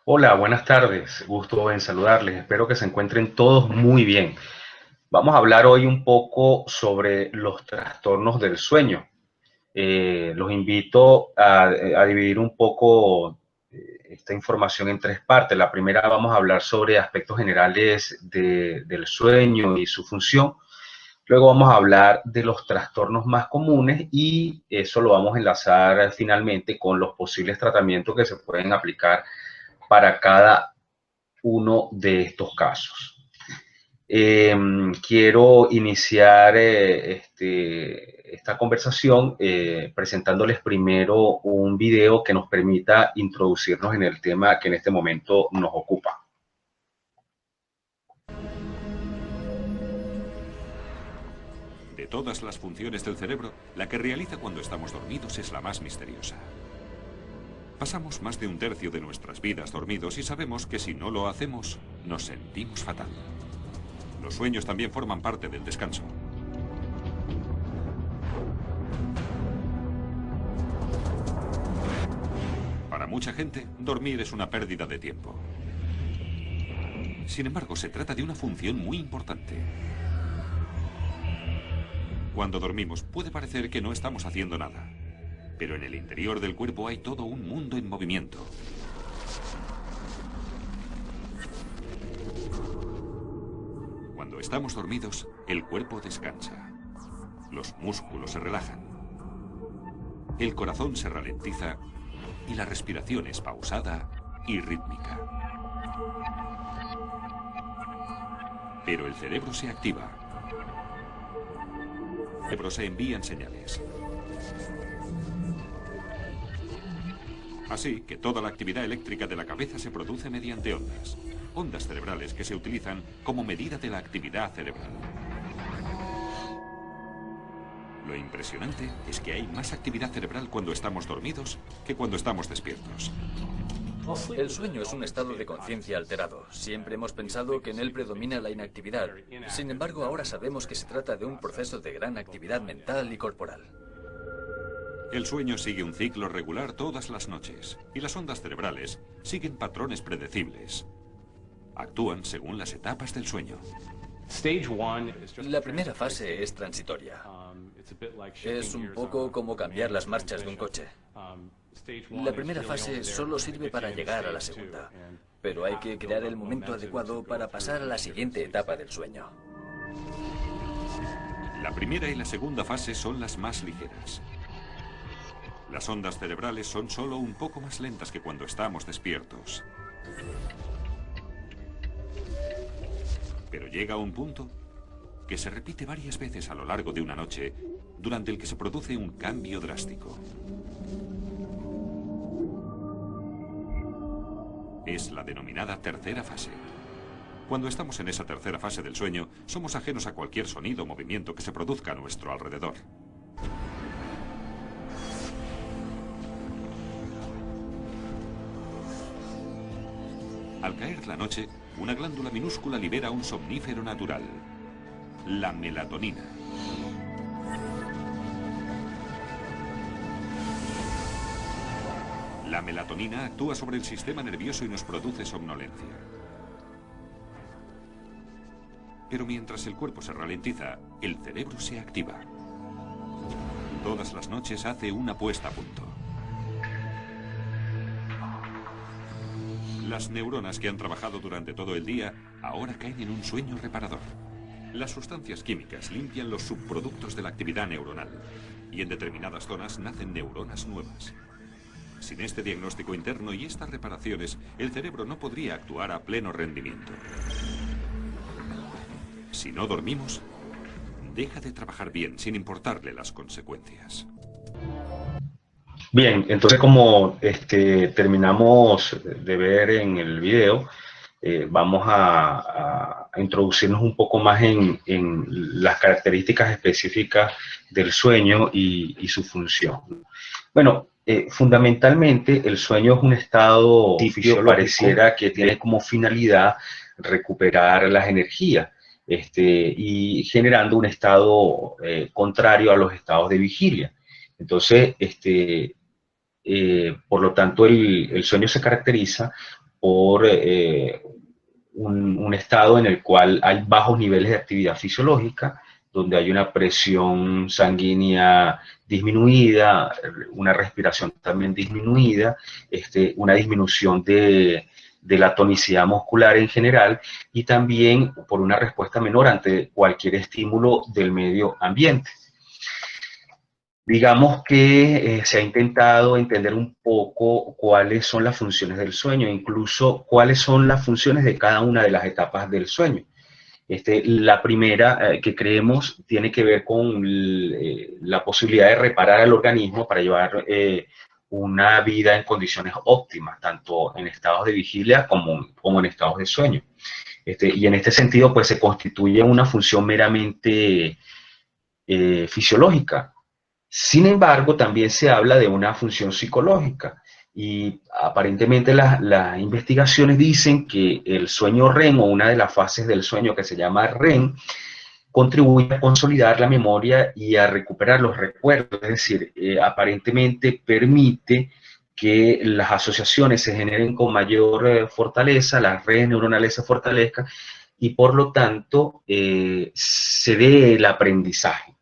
Hola, buenas tardes. Gusto en saludarles. Espero que se encuentren todos muy bien. Vamos a hablar hoy un poco sobre los trastornos del sueño. Los invito a dividir un poco esta información en tres partes. La primera vamos a hablar sobre aspectos generales del sueño y su función. Luego vamos a hablar de los trastornos más comunes y eso lo vamos a enlazar finalmente con los posibles tratamientos que se pueden aplicar para cada uno de estos casos. Quiero iniciar esta conversación presentándoles primero un video que nos permita introducirnos en el tema que en este momento nos ocupa. De todas las funciones del cerebro, la que realiza cuando estamos dormidos es la más misteriosa. Pasamos más de un tercio de nuestras vidas dormidos y sabemos que si no lo hacemos, nos sentimos fatal. Los sueños también forman parte del descanso. Para mucha gente, dormir es una pérdida de tiempo. Sin embargo, se trata de una función muy importante. Cuando dormimos, puede parecer que no estamos haciendo nada, pero en el interior del cuerpo hay todo un mundo en movimiento. Cuando estamos dormidos, el cuerpo descansa. Los músculos se relajan. El corazón se ralentiza y la respiración es pausada y rítmica. Pero el cerebro se activa. El cerebro se envían señales. Así que toda la actividad eléctrica de la cabeza se produce mediante ondas. Ondas cerebrales que se utilizan como medida de la actividad cerebral. Lo impresionante es que hay más actividad cerebral cuando estamos dormidos que cuando estamos despiertos. El sueño es un estado de conciencia alterado. Siempre hemos pensado que en él predomina la inactividad. Sin embargo, ahora sabemos que se trata de un proceso de gran actividad mental y corporal. El sueño sigue un ciclo regular todas las noches, y las ondas cerebrales siguen patrones predecibles. Actúan según las etapas del sueño. La primera fase es transitoria. Es un poco como cambiar las marchas de un coche. La primera fase solo sirve para llegar a la segunda, pero hay que crear el momento adecuado para pasar a la siguiente etapa del sueño. La primera y la segunda fase son las más ligeras. Las ondas cerebrales son solo un poco más lentas que cuando estamos despiertos. Pero llega un punto que se repite varias veces a lo largo de una noche, durante el que se produce un cambio drástico. Es la denominada tercera fase. Cuando estamos en esa tercera fase del sueño, somos ajenos a cualquier sonido o movimiento que se produzca a nuestro alrededor. Al caer la noche, una glándula minúscula libera un somnífero natural, la melatonina. La melatonina actúa sobre el sistema nervioso y nos produce somnolencia. Pero mientras el cuerpo se ralentiza, el cerebro se activa. Todas las noches hace una puesta a punto. Las neuronas que han trabajado durante todo el día ahora caen en un sueño reparador. Las sustancias químicas limpian los subproductos de la actividad neuronal y en determinadas zonas nacen neuronas nuevas. Sin este diagnóstico interno y estas reparaciones, el cerebro no podría actuar a pleno rendimiento. Si no dormimos, deja de trabajar bien sin importarle las consecuencias. Bien, entonces como terminamos de ver en el video, vamos a introducirnos un poco más en las características específicas del sueño y su función. Bueno, fundamentalmente el sueño es un estado fisiológico, pareciera que tiene como finalidad recuperar las energías y generando un estado contrario a los estados de vigilia. Entonces, por lo tanto, el sueño se caracteriza por un estado en el cual hay bajos niveles de actividad fisiológica, donde hay una presión sanguínea disminuida, una respiración también disminuida, una disminución de la tonicidad muscular en general, y también por una respuesta menor ante cualquier estímulo del medio ambiente. Digamos que se ha intentado entender un poco cuáles son las funciones del sueño, incluso cuáles son las funciones de cada una de las etapas del sueño. La primera que creemos tiene que ver con la posibilidad de reparar al organismo para llevar una vida en condiciones óptimas, tanto en estados de vigilia como en estados de sueño. Y en este sentido, pues se constituye una función meramente fisiológica. Sin embargo, también se habla de una función psicológica, y aparentemente las investigaciones dicen que el sueño REM, o una de las fases del sueño que se llama REM, contribuye a consolidar la memoria y a recuperar los recuerdos. Es decir, aparentemente permite que las asociaciones se generen con mayor fortaleza, las redes neuronales se fortalezcan, y por lo tanto se dé el aprendizaje.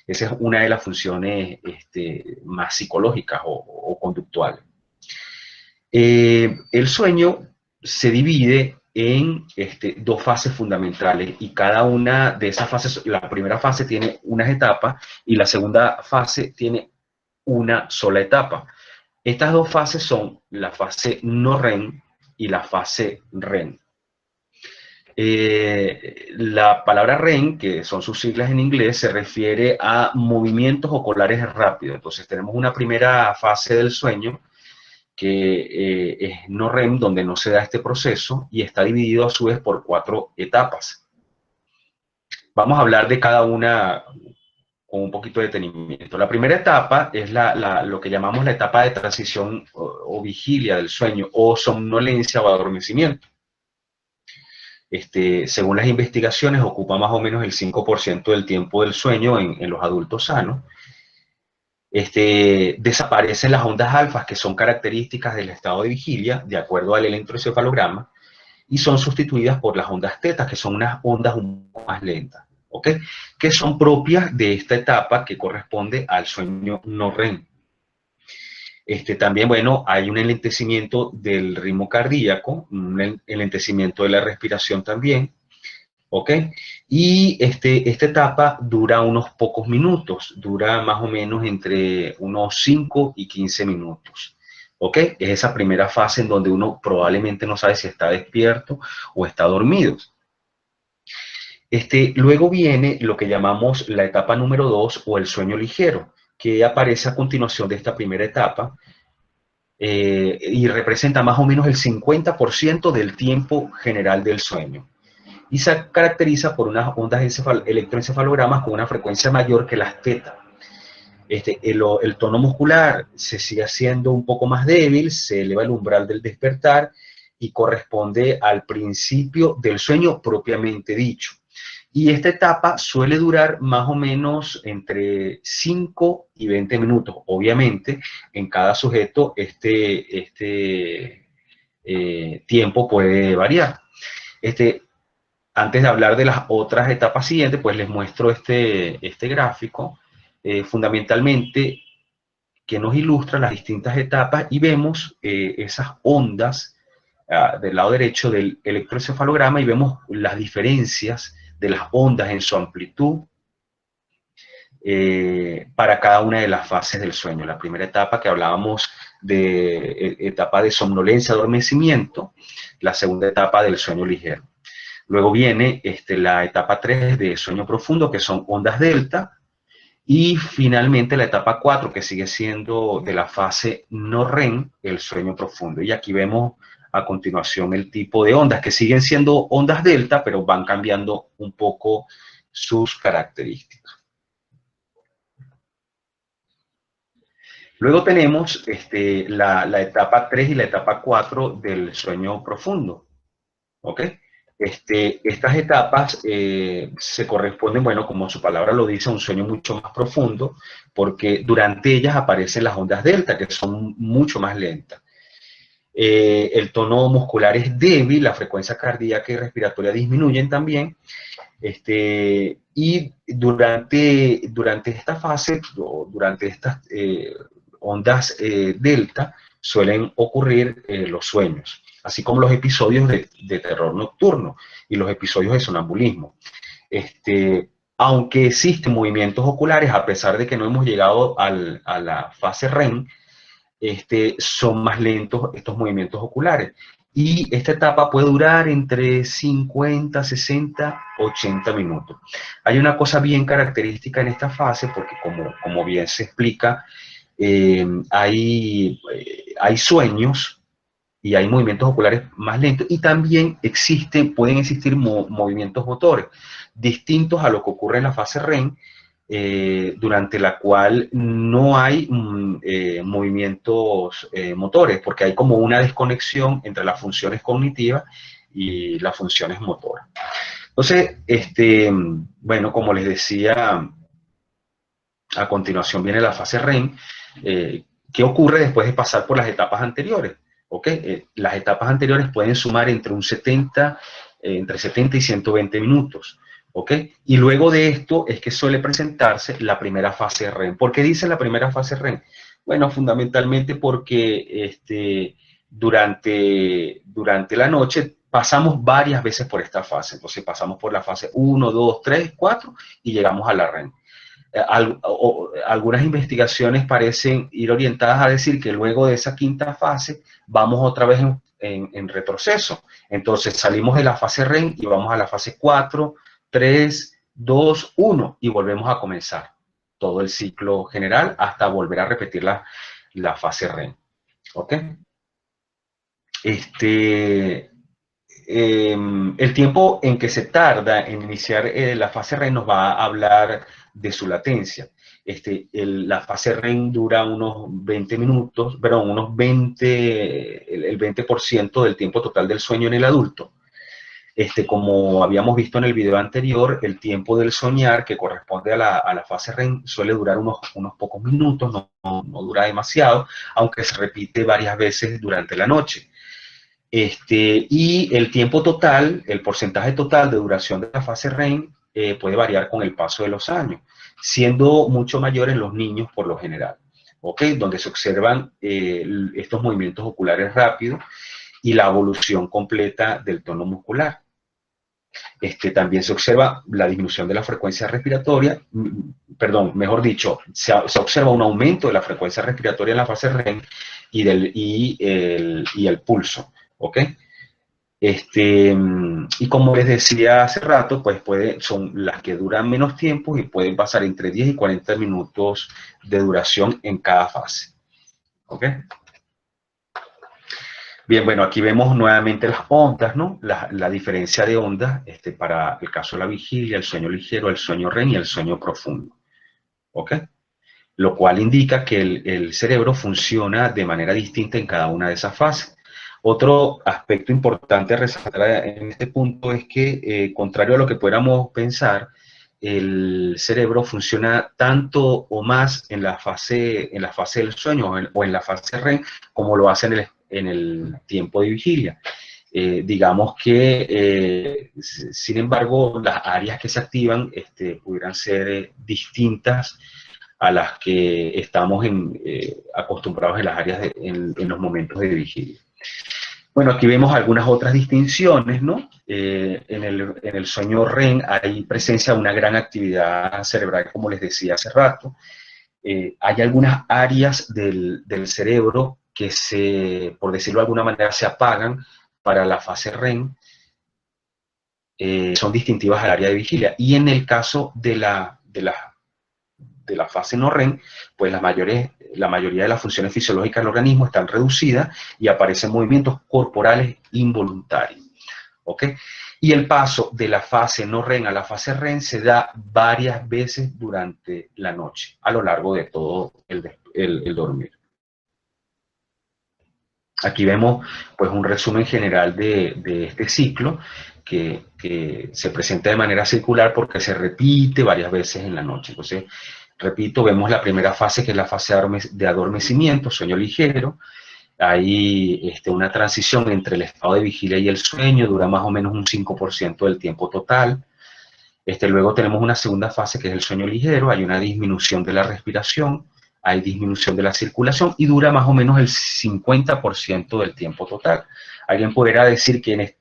Esa es una de las funciones más psicológicas o conductuales. El sueño se divide en dos fases fundamentales, y cada una de esas fases, la primera fase tiene unas etapas y la segunda fase tiene una sola etapa. Estas dos fases son la fase no REM y la fase REM. La palabra REM, que son sus siglas en inglés, se refiere a movimientos oculares rápidos. Entonces tenemos una primera fase del sueño que es no REM, donde no se da este proceso, y está dividido a su vez por 4 etapas. Vamos a hablar de cada una con un poquito de detenimiento. La primera etapa es lo que llamamos la etapa de transición o vigilia del sueño, o somnolencia o adormecimiento. Según las investigaciones, ocupa más o menos el 5% del tiempo del sueño en los adultos sanos. Desaparecen las ondas alfas, que son características del estado de vigilia, de acuerdo al electroencefalograma, y son sustituidas por las ondas teta, que son unas ondas un poco más lentas, ¿ok? Que son propias de esta etapa que corresponde al sueño no REM. También, bueno, hay un enlentecimiento del ritmo cardíaco, un enlentecimiento de la respiración también, ¿ok? Y esta etapa dura unos pocos minutos, dura más o menos entre unos 5 y 15 minutos, ¿ok? Es esa primera fase en donde uno probablemente no sabe si está despierto o está dormido. Luego viene lo que llamamos la etapa número 2, o el sueño ligero, que aparece a continuación de esta primera etapa, y representa más o menos el 50% del tiempo general del sueño. Y se caracteriza por unas ondas electroencefalogramas con una frecuencia mayor que las teta. El tono muscular se sigue haciendo un poco más débil, se eleva el umbral del despertar y corresponde al principio del sueño propiamente dicho. Y esta etapa suele durar más o menos entre 5 y 20 minutos. Obviamente, en cada sujeto tiempo puede variar. Antes de hablar de las otras etapas siguientes, pues les muestro este gráfico, fundamentalmente, que nos ilustra las distintas etapas, y vemos esas ondas del lado derecho del electroencefalograma, y vemos las diferencias de las ondas en su amplitud para cada una de las fases del sueño. La primera etapa, que hablábamos de etapa de somnolencia, adormecimiento; la segunda etapa del sueño ligero. Luego viene la etapa 3 de sueño profundo, que son ondas delta, y finalmente la etapa 4, que sigue siendo de la fase no REM, el sueño profundo. Y aquí vemos a continuación el tipo de ondas, que siguen siendo ondas delta, pero van cambiando un poco sus características. Luego tenemos la etapa 3 y la etapa 4 del sueño profundo, ¿ok? Estas etapas se corresponden, bueno, como su palabra lo dice, a un sueño mucho más profundo, porque durante ellas aparecen las ondas delta, que son mucho más lentas. el tono muscular es débil, la frecuencia cardíaca y respiratoria disminuyen también. Y durante esta fase, o durante estas ondas delta, suelen ocurrir los sueños, así como los episodios de terror nocturno y los episodios de sonambulismo. Aunque existen movimientos oculares, a pesar de que no hemos llegado a la fase REM, son más lentos estos movimientos oculares. Y esta etapa puede durar entre 50, 60, 80 minutos. Hay una cosa bien característica en esta fase, porque como bien se explica, hay sueños y hay movimientos oculares más lentos, y también pueden existir movimientos motores distintos a lo que ocurre en la fase REM, durante la cual no hay movimientos motores, porque hay como una desconexión entre las funciones cognitivas y las funciones motoras. Entonces, bueno, como les decía, a continuación viene la fase REM. ¿Qué ocurre después de pasar por las etapas anteriores? ¿Okay? Las etapas anteriores pueden sumar entre 70 y 120 minutos. ¿Okay? Y luego de esto es que suele presentarse la primera fase REM. ¿Por qué dice la primera fase REM? Bueno, fundamentalmente porque durante la noche pasamos varias veces por esta fase. Entonces pasamos por la fase 1, 2, 3, 4 y llegamos a la REM. Algunas investigaciones parecen ir orientadas a decir que luego de esa quinta fase vamos otra vez en retroceso. Entonces salimos de la fase REM y vamos a la fase 4, 3, 2, 1 y volvemos a comenzar todo el ciclo general hasta volver a repetir la fase REM. ¿Ok? El tiempo en que se tarda en iniciar la fase REM nos va a hablar de su latencia. La fase REM dura unos 20 minutos, perdón, el 20% del tiempo total del sueño en el adulto. Como habíamos visto en el video anterior, el tiempo del soñar, que corresponde a la fase REM, suele durar unos pocos minutos, no dura demasiado, aunque se repite varias veces durante la noche. Y el tiempo total, el porcentaje total de duración de la fase REM puede variar con el paso de los años, siendo mucho mayor en los niños por lo general, ¿ok? Donde se observan estos movimientos oculares rápidos y la evolución completa del tono muscular. También se observa la disminución de la frecuencia respiratoria, perdón, mejor dicho, se observa un aumento de la frecuencia respiratoria en la fase REM y el pulso, ¿ok? Y como les decía hace rato, pues son las que duran menos tiempo y pueden pasar entre 10 y 40 minutos de duración en cada fase, ¿ok? Bien, bueno, aquí vemos nuevamente las ondas, ¿no? La diferencia de ondas para el caso de la vigilia, el sueño ligero, el sueño REM y el sueño profundo, ¿ok? Lo cual indica que el cerebro funciona de manera distinta en cada una de esas fases. Otro aspecto importante a resaltar en este punto es que, contrario a lo que pudiéramos pensar, el cerebro funciona tanto o más en la fase del sueño o en la fase REM como lo hace en el tiempo de vigilia. Digamos que, sin embargo, las áreas que se activan pudieran ser distintas a las que estamos acostumbrados en las áreas en los momentos de vigilia. Bueno, aquí vemos algunas otras distinciones, ¿no? En el sueño REM hay presencia de una gran actividad cerebral, como les decía hace rato. Hay algunas áreas del cerebro que por decirlo de alguna manera, se apagan para la fase REM, son distintivas al área de vigilia. Y en el caso de la fase no REM, pues la mayoría de las funciones fisiológicas del organismo están reducidas y aparecen movimientos corporales involuntarios. ¿Ok? Y el paso de la fase no REM a la fase REM se da varias veces durante la noche, a lo largo de todo el dormir. Aquí vemos pues un resumen general de este ciclo que se presenta de manera circular porque se repite varias veces en la noche. Entonces, repito, vemos la primera fase, que es la fase de adormecimiento, sueño ligero. Hay una transición entre el estado de vigilia y el sueño, dura más o menos un 5% del tiempo total. Luego tenemos una segunda fase que es el sueño ligero, hay una disminución de la respiración, hay disminución de la circulación y dura más o menos el 50% del tiempo total. Alguien pudiera decir que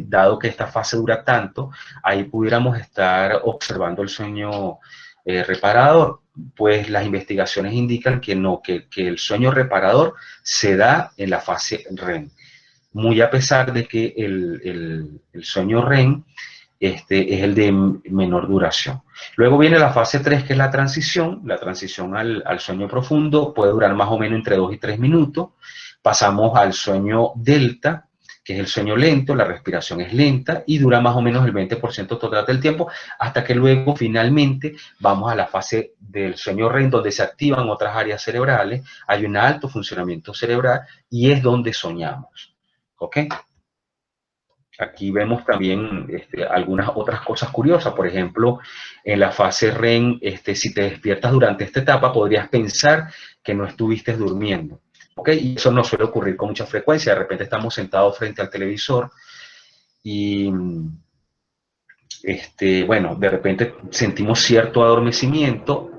dado que esta fase dura tanto, ahí pudiéramos estar observando el sueño reparador. Pues las investigaciones indican que no, que el sueño reparador se da en la fase REM, muy a pesar de que el sueño REM es el de menor duración. Luego viene la fase 3, que es la transición al sueño profundo, puede durar más o menos entre 2 y 3 minutos. Pasamos al sueño delta, que es el sueño lento, la respiración es lenta y dura más o menos el 20% total del tiempo, hasta que luego finalmente vamos a la fase del sueño REM, donde se activan otras áreas cerebrales, hay un alto funcionamiento cerebral y es donde soñamos. ¿Ok? Aquí vemos también algunas otras cosas curiosas. Por ejemplo, en la fase REM, si te despiertas durante esta etapa, podrías pensar que no estuviste durmiendo. ¿Ok? Y eso no suele ocurrir con mucha frecuencia. De repente estamos sentados frente al televisor y, bueno, de repente sentimos cierto adormecimiento,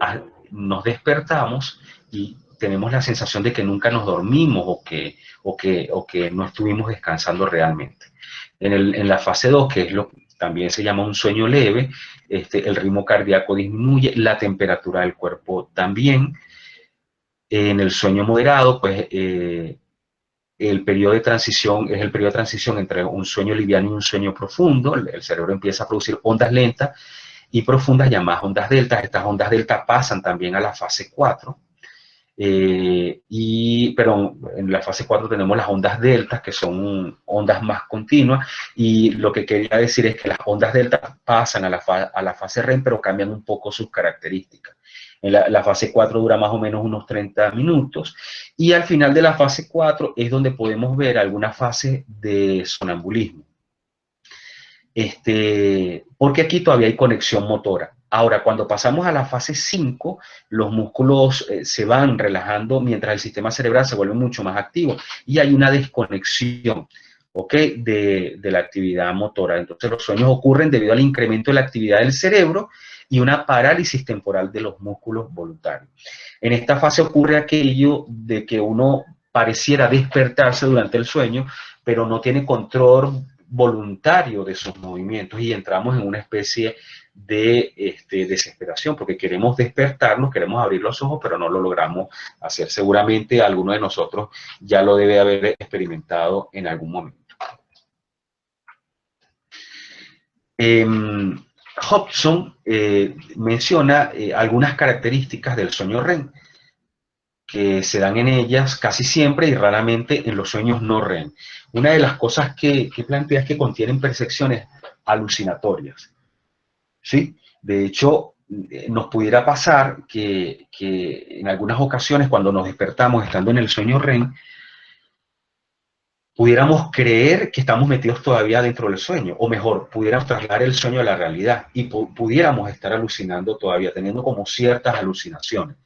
nos despertamos y tenemos la sensación de que nunca nos dormimos o que no estuvimos descansando realmente. En la fase 2, que es lo que también se llama un sueño leve, el ritmo cardíaco disminuye, la temperatura del cuerpo también. En el sueño moderado, pues el periodo de transición es el periodo de transición entre un sueño liviano y un sueño profundo. El cerebro empieza a producir ondas lentas y profundas llamadas ondas delta. Estas ondas delta pasan también a la fase 4. Pero en la fase 4 tenemos las ondas deltas, que son ondas más continuas, y lo que quería decir es que las ondas deltas pasan a la fase REM, pero cambian un poco sus características. La fase 4 dura más o menos unos 30 minutos, y al final de la fase 4 es donde podemos ver alguna fase de sonambulismo. Porque aquí todavía hay conexión motora. Ahora, cuando pasamos a la fase 5, los músculos se van relajando mientras el sistema cerebral se vuelve mucho más activo y hay una desconexión, ¿ok?, de la actividad motora. Entonces, los sueños ocurren debido al incremento de la actividad del cerebro y una parálisis temporal de los músculos voluntarios. En esta fase ocurre aquello de que uno pareciera despertarse durante el sueño, pero no tiene control voluntario de sus movimientos y entramos en una especie de desesperación porque queremos despertarnos, queremos abrir los ojos, pero no lo logramos hacer. Seguramente alguno de nosotros ya lo debe haber experimentado en algún momento. Hobson menciona algunas características del sueño REM que se dan en ellas casi siempre y raramente en los sueños no REM. Una de las cosas que plantea es que contienen percepciones alucinatorias, ¿sí? De hecho, nos pudiera pasar que en algunas ocasiones cuando nos despertamos estando en el sueño REM, pudiéramos creer que estamos metidos todavía dentro del sueño, o mejor, pudiéramos trasladar el sueño a la realidad y pudiéramos estar alucinando todavía, teniendo como ciertas alucinaciones,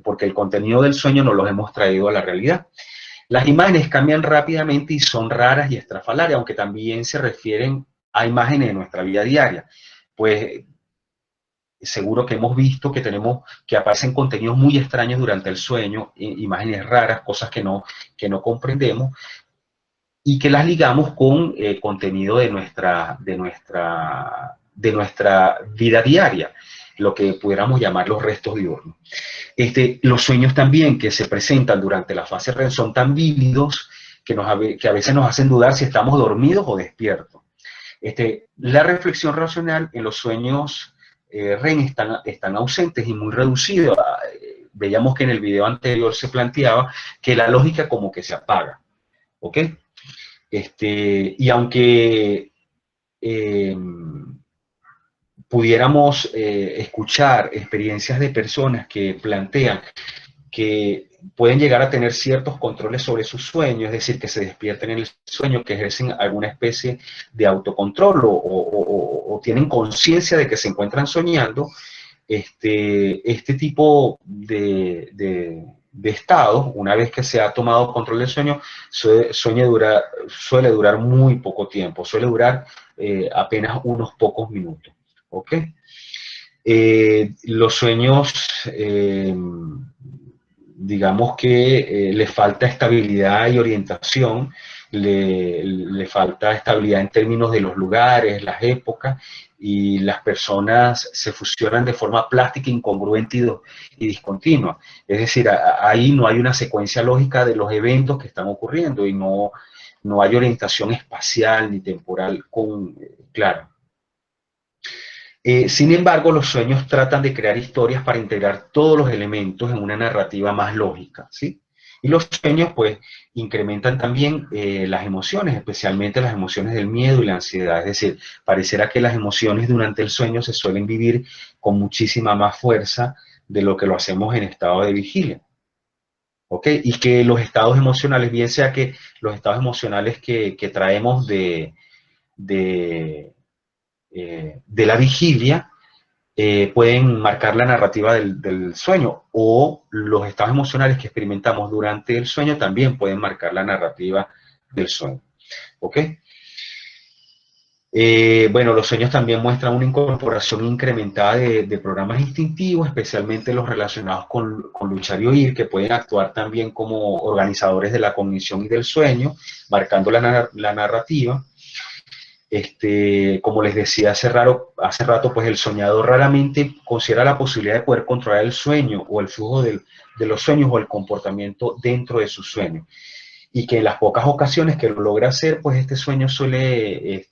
porque el contenido del sueño no los hemos traído a la realidad. Las imágenes cambian rápidamente y son raras y estrafalarias, aunque también se refieren a imágenes de nuestra vida diaria. Pues seguro que hemos visto que aparecen contenidos muy extraños durante el sueño, imágenes raras, cosas que no comprendemos, y que las ligamos con contenido de nuestra vida diaria, lo que pudiéramos llamar los restos diurnos. Los sueños también que se presentan durante la fase REM son tan vívidos que a veces nos hacen dudar si estamos dormidos o despiertos. La reflexión racional en los sueños REM están ausentes y muy reducidos. Veíamos que en el video anterior se planteaba que la lógica como que se apaga, ¿ok? Y aunque pudiéramos escuchar experiencias de personas que plantean que pueden llegar a tener ciertos controles sobre sus sueños, es decir, que se despierten en el sueño, que ejercen alguna especie de autocontrol o tienen conciencia de que se encuentran soñando, este tipo de estado, una vez que se ha tomado control del sueño, suele durar muy poco tiempo, suele durar apenas unos pocos minutos. ¿Ok? Los sueños, digamos que le falta estabilidad y orientación, le falta estabilidad en términos de los lugares, las épocas, y las personas se fusionan de forma plástica, incongruente y discontinua. Es decir, ahí no hay una secuencia lógica de los eventos que están ocurriendo y no hay orientación espacial ni temporal clara. Sin embargo, los sueños tratan de crear historias para integrar todos los elementos en una narrativa más lógica, ¿sí? Y los sueños, pues, incrementan también las emociones, especialmente las emociones del miedo y la ansiedad. Es decir, pareciera que las emociones durante el sueño se suelen vivir con muchísima más fuerza de lo que lo hacemos en estado de vigilia. ¿Ok? Y que los estados emocionales, bien sea que los estados emocionales que traemos de la vigilia, pueden marcar la narrativa del sueño, o los estados emocionales que experimentamos durante el sueño también pueden marcar la narrativa del sueño. ¿Ok? Bueno, los sueños también muestran una incorporación incrementada de programas instintivos, especialmente los relacionados con luchar y huir, que pueden actuar también como organizadores de la cognición y del sueño, marcando la narrativa. Como les decía hace rato, pues el soñador raramente considera la posibilidad de poder controlar el sueño o el flujo de los sueños o el comportamiento dentro de su sueño. Y que en las pocas ocasiones que lo logra hacer, pues este sueño suele,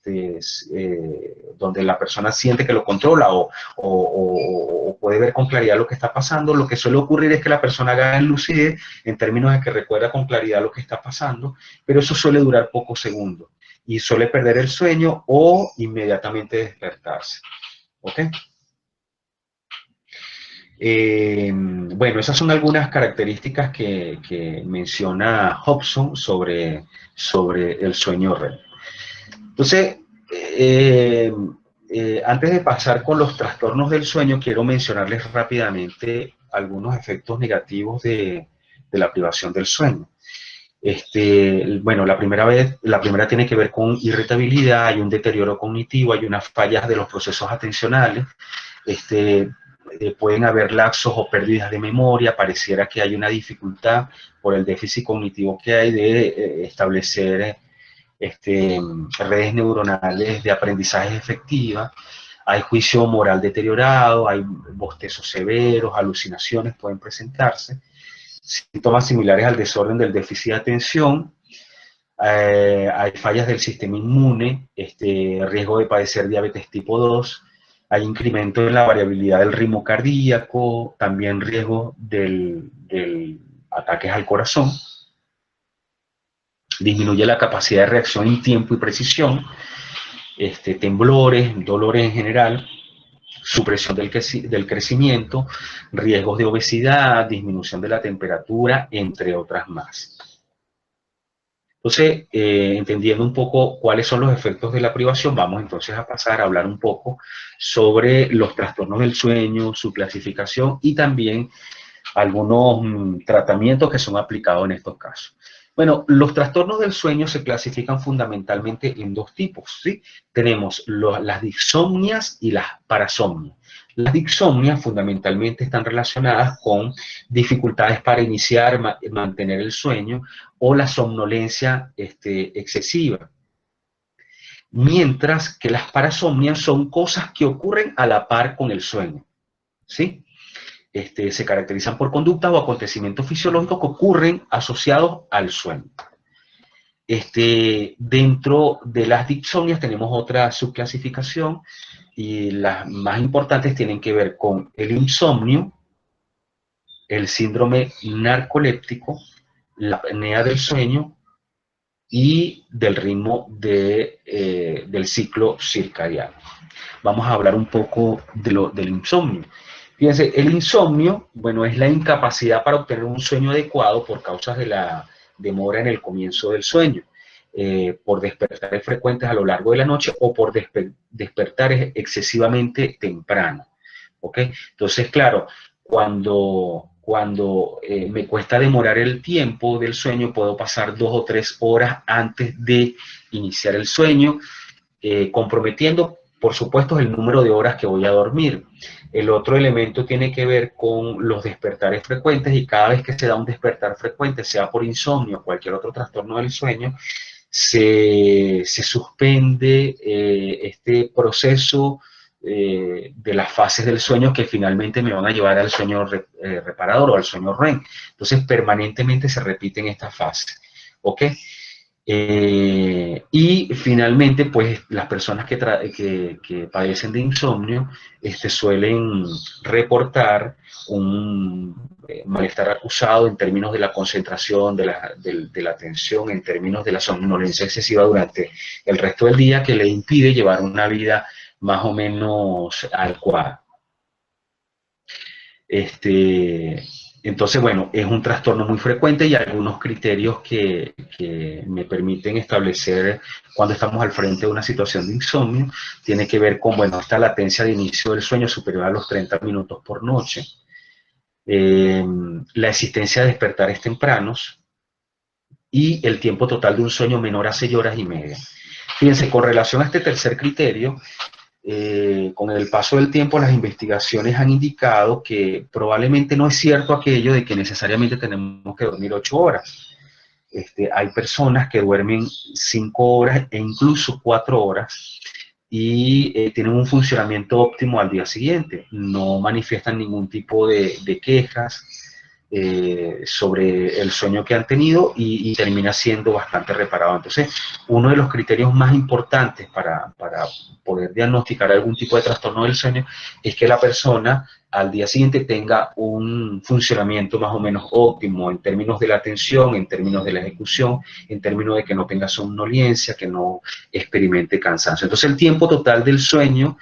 donde la persona siente que lo controla o puede ver con claridad lo que está pasando, lo que suele ocurrir es que la persona haga en lucidez, en términos de que recuerda con claridad lo que está pasando, pero eso suele durar pocos segundos y suele perder el sueño o inmediatamente despertarse. ¿Ok? Bueno, esas son algunas características que menciona Hobson sobre el sueño REM. Entonces, antes de pasar con los trastornos del sueño, quiero mencionarles rápidamente algunos efectos negativos de la privación del sueño. Bueno, la primera tiene que ver con irritabilidad, hay un deterioro cognitivo, hay unas fallas de los procesos atencionales, pueden haber lapsos o pérdidas de memoria, pareciera que hay una dificultad por el déficit cognitivo que hay de establecer redes neuronales de aprendizaje efectiva, hay juicio moral deteriorado, hay bostezos severos, alucinaciones pueden presentarse, síntomas similares al desorden del déficit de atención, hay fallas del sistema inmune, riesgo de padecer diabetes tipo 2, hay incremento en la variabilidad del ritmo cardíaco, también riesgo del ataques al corazón, disminuye la capacidad de reacción en tiempo y precisión, temblores, dolores en general, supresión del crecimiento, riesgos de obesidad, disminución de la temperatura, entre otras más. Entonces, entendiendo un poco cuáles son los efectos de la privación, vamos entonces a pasar a hablar un poco sobre los trastornos del sueño, su clasificación y también algunos tratamientos que son aplicados en estos casos. Bueno, los trastornos del sueño se clasifican fundamentalmente en dos tipos, ¿sí? Tenemos las disomnias y las parasomnias. Las disomnias fundamentalmente están relacionadas con dificultades para iniciar, mantener el sueño o la somnolencia excesiva. Mientras que las parasomnias son cosas que ocurren a la par con el sueño, ¿sí? Se caracterizan por conductas o acontecimientos fisiológicos que ocurren asociados al sueño. Dentro de las disomnias tenemos otra subclasificación y las más importantes tienen que ver con el insomnio, el síndrome narcoléptico, la apnea del sueño y del ritmo del ciclo circadiano. Vamos a hablar un poco del insomnio. Fíjense, el insomnio, bueno, es la incapacidad para obtener un sueño adecuado por causas de la demora en el comienzo del sueño, por despertares frecuentes a lo largo de la noche o por despertares excesivamente temprano. ¿Ok? Entonces, claro, cuando cuando me cuesta demorar el tiempo del sueño, puedo pasar 2 o 3 horas antes de iniciar el sueño, comprometiendo, por supuesto, el número de horas que voy a dormir. El otro elemento tiene que ver con los despertares frecuentes, y cada vez que se da un despertar frecuente, sea por insomnio o cualquier otro trastorno del sueño, se suspende este proceso de las fases del sueño que finalmente me van a llevar al sueño reparador o al sueño REM. Entonces, permanentemente se repiten estas fases. ¿Ok? Y finalmente, pues las personas que padecen de insomnio suelen reportar un malestar acusado en términos de la concentración, de la atención, en términos de la somnolencia excesiva durante el resto del día, que le impide llevar una vida más o menos adecuada. Entonces, bueno, es un trastorno muy frecuente, y algunos criterios que me permiten establecer cuando estamos al frente de una situación de insomnio tiene que ver con, bueno, esta latencia de inicio del sueño superior a los 30 minutos por noche, la existencia de despertares tempranos y el tiempo total de un sueño menor a 6 horas y media. Fíjense, con relación a este tercer criterio, con el paso del tiempo las investigaciones han indicado que probablemente no es cierto aquello de que necesariamente tenemos que dormir 8 horas. Hay personas que duermen 5 horas e incluso 4 horas y tienen un funcionamiento óptimo al día siguiente. No manifiestan ningún tipo de quejas sobre el sueño que han tenido, y termina siendo bastante reparado. Entonces, uno de los criterios más importantes para poder diagnosticar algún tipo de trastorno del sueño es que la persona al día siguiente tenga un funcionamiento más o menos óptimo en términos de la atención, en términos de la ejecución, en términos de que no tenga somnolencia, que no experimente cansancio. Entonces, el tiempo total del sueño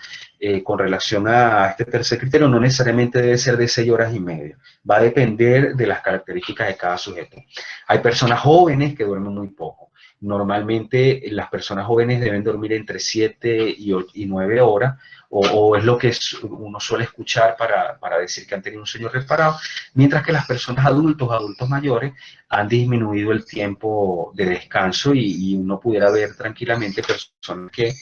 con relación a este tercer criterio no necesariamente debe ser de 6 horas y media. Va a depender de las características de cada sujeto. Hay personas jóvenes que duermen muy poco. Normalmente las personas jóvenes deben dormir entre 7 y 9 horas, o es lo que uno suele escuchar para decir que han tenido un sueño reparado, mientras que las personas adultos mayores, han disminuido el tiempo de descanso, y uno pudiera ver tranquilamente personas que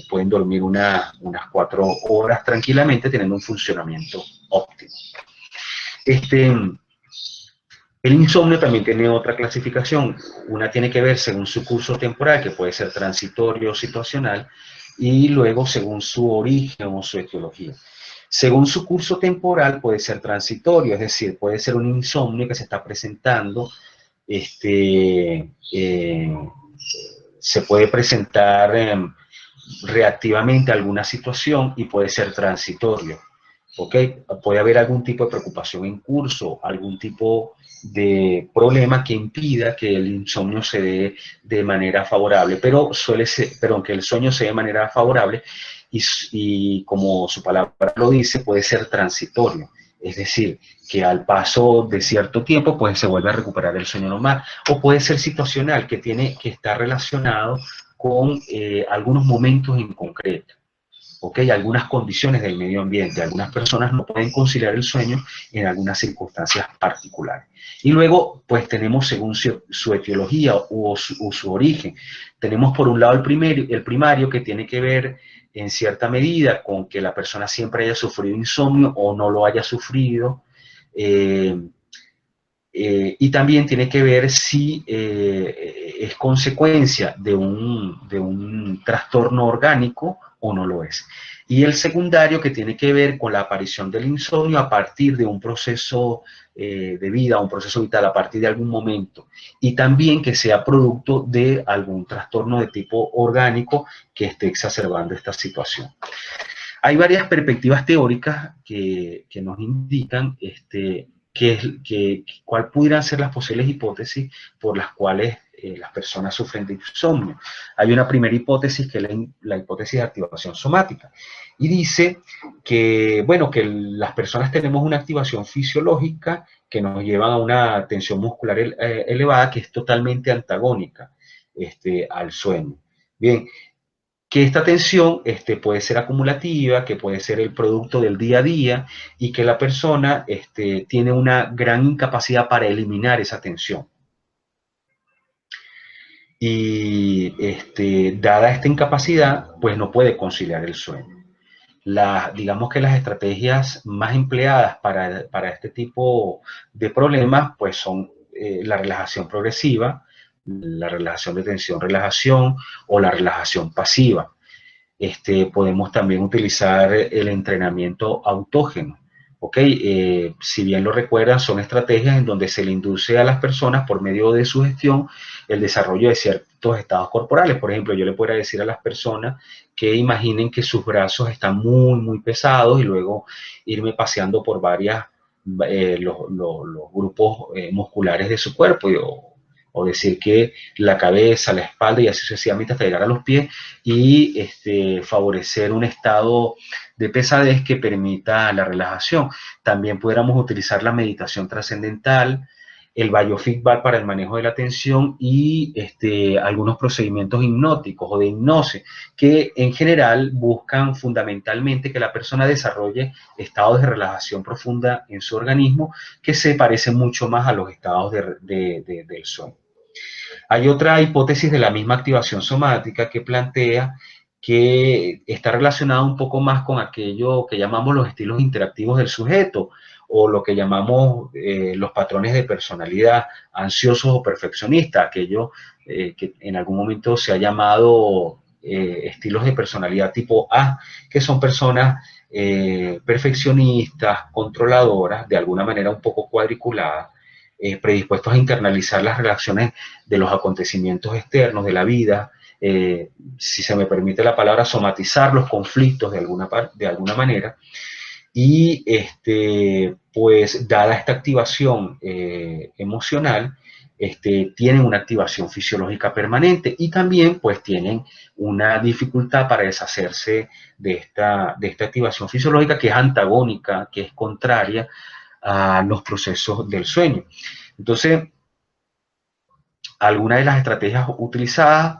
pueden dormir unas 4 horas tranquilamente teniendo un funcionamiento óptimo. El insomnio también tiene otra clasificación. Una tiene que ver según su curso temporal, que puede ser transitorio o situacional, y luego según su origen o su etiología. Según su curso temporal puede ser transitorio, es decir, puede ser un insomnio que se está presentando, se puede presentar reactivamente a alguna situación y puede ser transitorio. ¿Ok? Puede haber algún tipo de preocupación en curso, algún tipo de problema que impida que el insomnio se dé de manera favorable, pero aunque el sueño se dé de manera favorable, y como su palabra lo dice, puede ser transitorio. Es decir, que al paso de cierto tiempo pues se vuelve a recuperar el sueño normal, o puede ser situacional, que está relacionado con algunos momentos en concreto. ¿Ok? Algunas condiciones del medio ambiente. Algunas personas no pueden conciliar el sueño en algunas circunstancias particulares. Y luego, pues tenemos según su etiología o su origen. Tenemos por un lado el primario, que tiene que ver en cierta medida con que la persona siempre haya sufrido insomnio o no lo haya sufrido. Y también tiene que ver si es consecuencia de un trastorno orgánico o no lo es. Y el secundario, que tiene que ver con la aparición del insomnio a partir de un proceso de vida, un proceso vital, a partir de algún momento. Y también que sea producto de algún trastorno de tipo orgánico que esté exacerbando esta situación. Hay varias perspectivas teóricas que nos indican cuáles pudieran ser las posibles hipótesis por las cuales las personas sufren de insomnio. Hay una primera hipótesis, que es la hipótesis de activación somática, y dice que, bueno, que las personas tenemos una activación fisiológica que nos lleva a una tensión muscular elevada, que es totalmente antagónica al sueño. Bien, que esta tensión puede ser acumulativa, que puede ser el producto del día a día y que la persona tiene una gran incapacidad para eliminar esa tensión. Y dada esta incapacidad, pues no puede conciliar el sueño. Digamos que las estrategias más empleadas para este tipo de problemas pues son la relajación progresiva, la relajación de tensión, relajación o la relajación pasiva. Podemos también utilizar el entrenamiento autógeno. ¿Ok? Si bien lo recuerdan, son estrategias en donde se le induce a las personas por medio de su gestión el desarrollo de ciertos estados corporales. Por ejemplo, yo le podría decir a las personas que imaginen que sus brazos están muy, muy pesados y luego irme paseando por los grupos musculares de su cuerpo o decir que la cabeza, la espalda y así sucesivamente hasta llegar a los pies y favorecer un estado de pesadez que permita la relajación. También pudiéramos utilizar la meditación trascendental, el biofeedback para el manejo de la atención y algunos procedimientos hipnóticos o de hipnosis que en general buscan fundamentalmente que la persona desarrolle estados de relajación profunda en su organismo que se parecen mucho más a los estados del sueño. Hay otra hipótesis de la misma activación somática que plantea que está relacionada un poco más con aquello que llamamos los estilos interactivos del sujeto o lo que llamamos los patrones de personalidad ansiosos o perfeccionistas, aquello que en algún momento se ha llamado estilos de personalidad tipo A, que son personas perfeccionistas, controladoras, de alguna manera un poco cuadriculadas, predispuestos a internalizar las relaciones de los acontecimientos externos de la vida, si se me permite la palabra, somatizar los conflictos de alguna manera. Y pues dada esta activación emocional, tienen una activación fisiológica permanente y también pues tienen una dificultad para deshacerse de esta activación fisiológica que es antagónica, que es contraria a los procesos del sueño. Entonces, algunas de las estrategias utilizadas,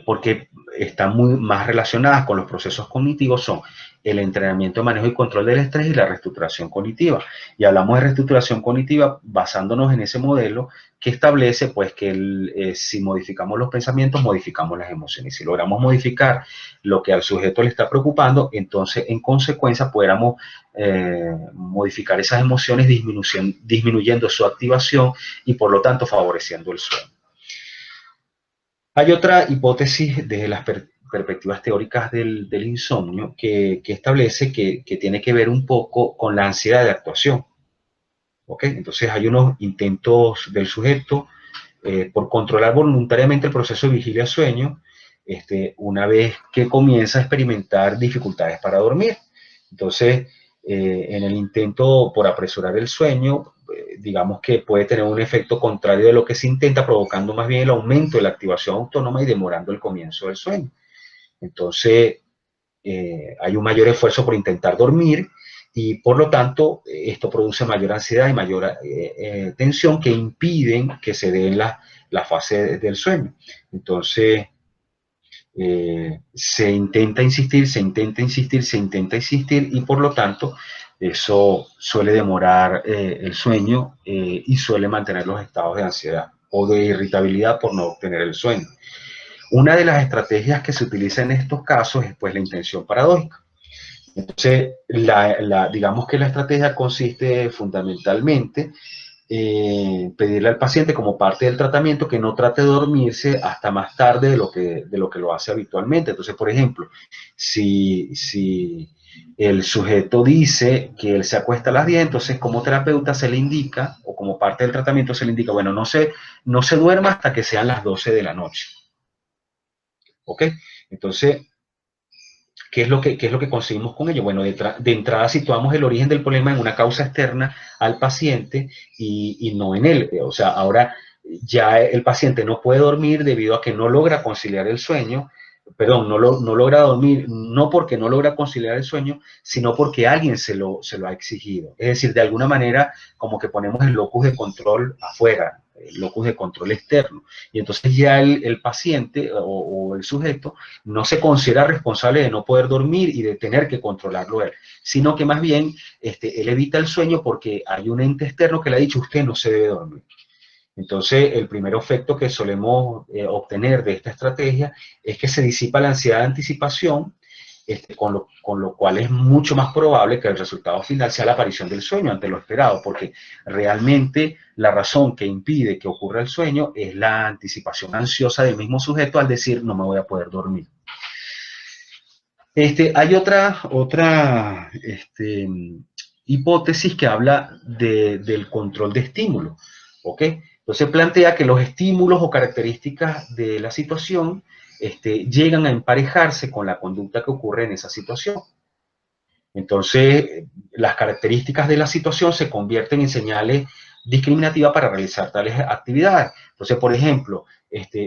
porque están muy más relacionadas con los procesos cognitivos, son el entrenamiento de manejo y control del estrés y la reestructuración cognitiva. Y hablamos de reestructuración cognitiva basándonos en ese modelo que establece pues que si modificamos los pensamientos, modificamos las emociones. Si logramos modificar lo que al sujeto le está preocupando, entonces en consecuencia pudiéramos modificar esas emociones disminuyendo su activación y por lo tanto favoreciendo el sueño. Hay otra hipótesis desde las perspectivas teóricas del insomnio que establece que tiene que ver un poco con la ansiedad de actuación. ¿Okay? Entonces hay unos intentos del sujeto por controlar voluntariamente el proceso de vigilia-sueño una vez que comienza a experimentar dificultades para dormir. Entonces, en el intento por apresurar el sueño, digamos que puede tener un efecto contrario de lo que se intenta, provocando más bien el aumento de la activación autónoma y demorando el comienzo del sueño. Entonces, hay un mayor esfuerzo por intentar dormir y por lo tanto esto produce mayor ansiedad y mayor tensión que impiden que se den la fase del sueño. Entonces, se intenta insistir y por lo tanto eso suele demorar el sueño y suele mantener los estados de ansiedad o de irritabilidad por no obtener el sueño. Una de las estrategias que se utiliza en estos casos es pues la intención paradójica. Entonces, digamos que la estrategia consiste fundamentalmente pedirle al paciente como parte del tratamiento que no trate de dormirse hasta más tarde de lo que lo hace habitualmente. Entonces, por ejemplo, si el sujeto dice que él se acuesta a las 10, entonces como terapeuta se le indica, o como parte del tratamiento se le indica, bueno, no se duerma hasta que sean las 12 de la noche. ¿Ok? Entonces, ¿qué es lo que conseguimos con ello? Bueno, de entrada situamos el origen del problema en una causa externa al paciente y no en él. O sea, ahora ya el paciente no puede dormir debido a que no logra conciliar el sueño, perdón, no logra dormir, no porque no logra conciliar el sueño, sino porque alguien se lo ha exigido. Es decir, de alguna manera, como que ponemos el locus de control afuera, el locus de control externo. Y entonces ya el paciente o el sujeto no se considera responsable de no poder dormir y de tener que controlarlo él, sino que más bien él evita el sueño porque hay un ente externo que le ha dicho, usted no se debe dormir. Entonces, el primer efecto que solemos obtener de esta estrategia es que se disipa la ansiedad de anticipación, con lo cual es mucho más probable que el resultado final sea la aparición del sueño ante lo esperado, porque realmente la razón que impide que ocurra el sueño es la anticipación ansiosa del mismo sujeto al decir no me voy a poder dormir. Hay otra hipótesis que habla del control de estímulo, ¿ok? Entonces plantea que los estímulos o características de la situación llegan a emparejarse con la conducta que ocurre en esa situación. Entonces, las características de la situación se convierten en señales discriminativas para realizar tales actividades. Entonces, por ejemplo,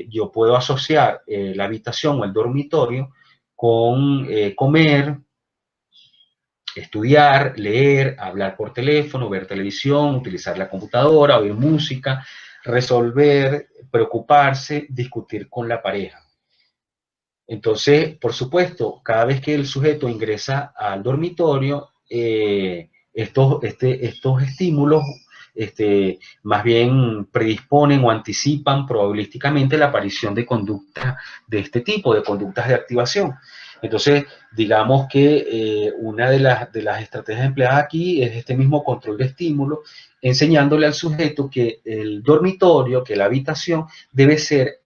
yo puedo asociar la habitación o el dormitorio con comer, estudiar, leer, hablar por teléfono, ver televisión, utilizar la computadora, oír música, resolver, preocuparse, discutir con la pareja. Entonces, por supuesto, cada vez que el sujeto ingresa al dormitorio, estos estímulos más bien predisponen o anticipan probabilísticamente la aparición de conductas de este tipo, de conductas de activación. Entonces, digamos que una de las estrategias empleadas aquí es este mismo control de estímulo, enseñándole al sujeto que el dormitorio, que la habitación debe ser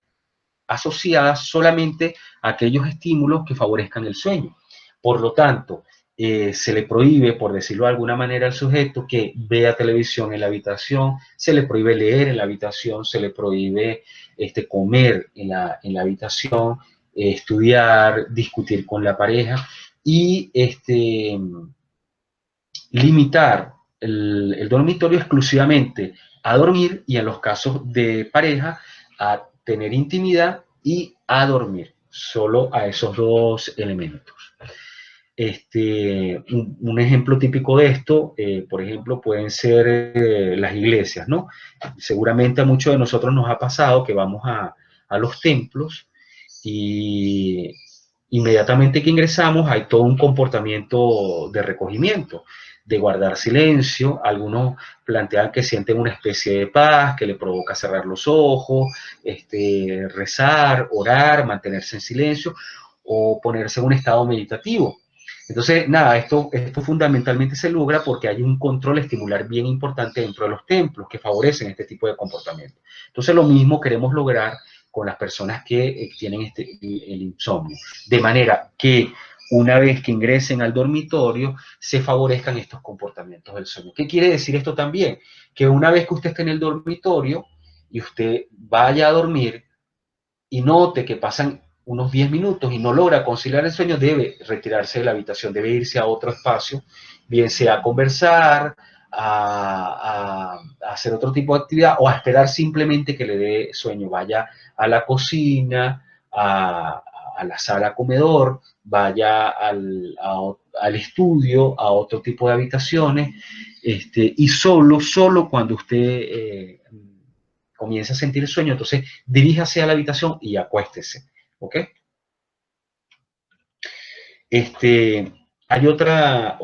asociada solamente a aquellos estímulos que favorezcan el sueño. Por lo tanto, se le prohíbe, por decirlo de alguna manera, al sujeto que vea televisión en la habitación, se le prohíbe leer en la habitación, se le prohíbe comer en la habitación, estudiar, discutir con la pareja y limitar el dormitorio exclusivamente a dormir y en los casos de pareja a tener intimidad y a dormir, solo a esos dos elementos. Un ejemplo típico de esto, por ejemplo, pueden ser las iglesias, ¿no? Seguramente a muchos de nosotros nos ha pasado que vamos a los templos y inmediatamente que ingresamos hay todo un comportamiento de recogimiento, de guardar silencio. Algunos plantean que sienten una especie de paz que le provoca cerrar los ojos, rezar, orar, mantenerse en silencio o ponerse en un estado meditativo. Entonces, nada, esto fundamentalmente se logra porque hay un control estimular bien importante dentro de los templos que favorecen este tipo de comportamiento. Entonces, lo mismo queremos lograr con las personas que tienen el insomnio, de manera que una vez que ingresen al dormitorio se favorezcan estos comportamientos del sueño. ¿Qué quiere decir esto también? Que una vez que usted esté en el dormitorio y usted vaya a dormir y note que pasan unos 10 minutos y no logra conciliar el sueño, debe retirarse de la habitación, debe irse a otro espacio, bien sea a conversar, a hacer otro tipo de actividad o a esperar simplemente que le dé sueño. Vaya a la cocina, a la sala comedor, vaya al estudio, a otro tipo de habitaciones, y solo cuando usted comienza a sentir el sueño, entonces diríjase a la habitación y acuéstese, ¿ok? Hay otra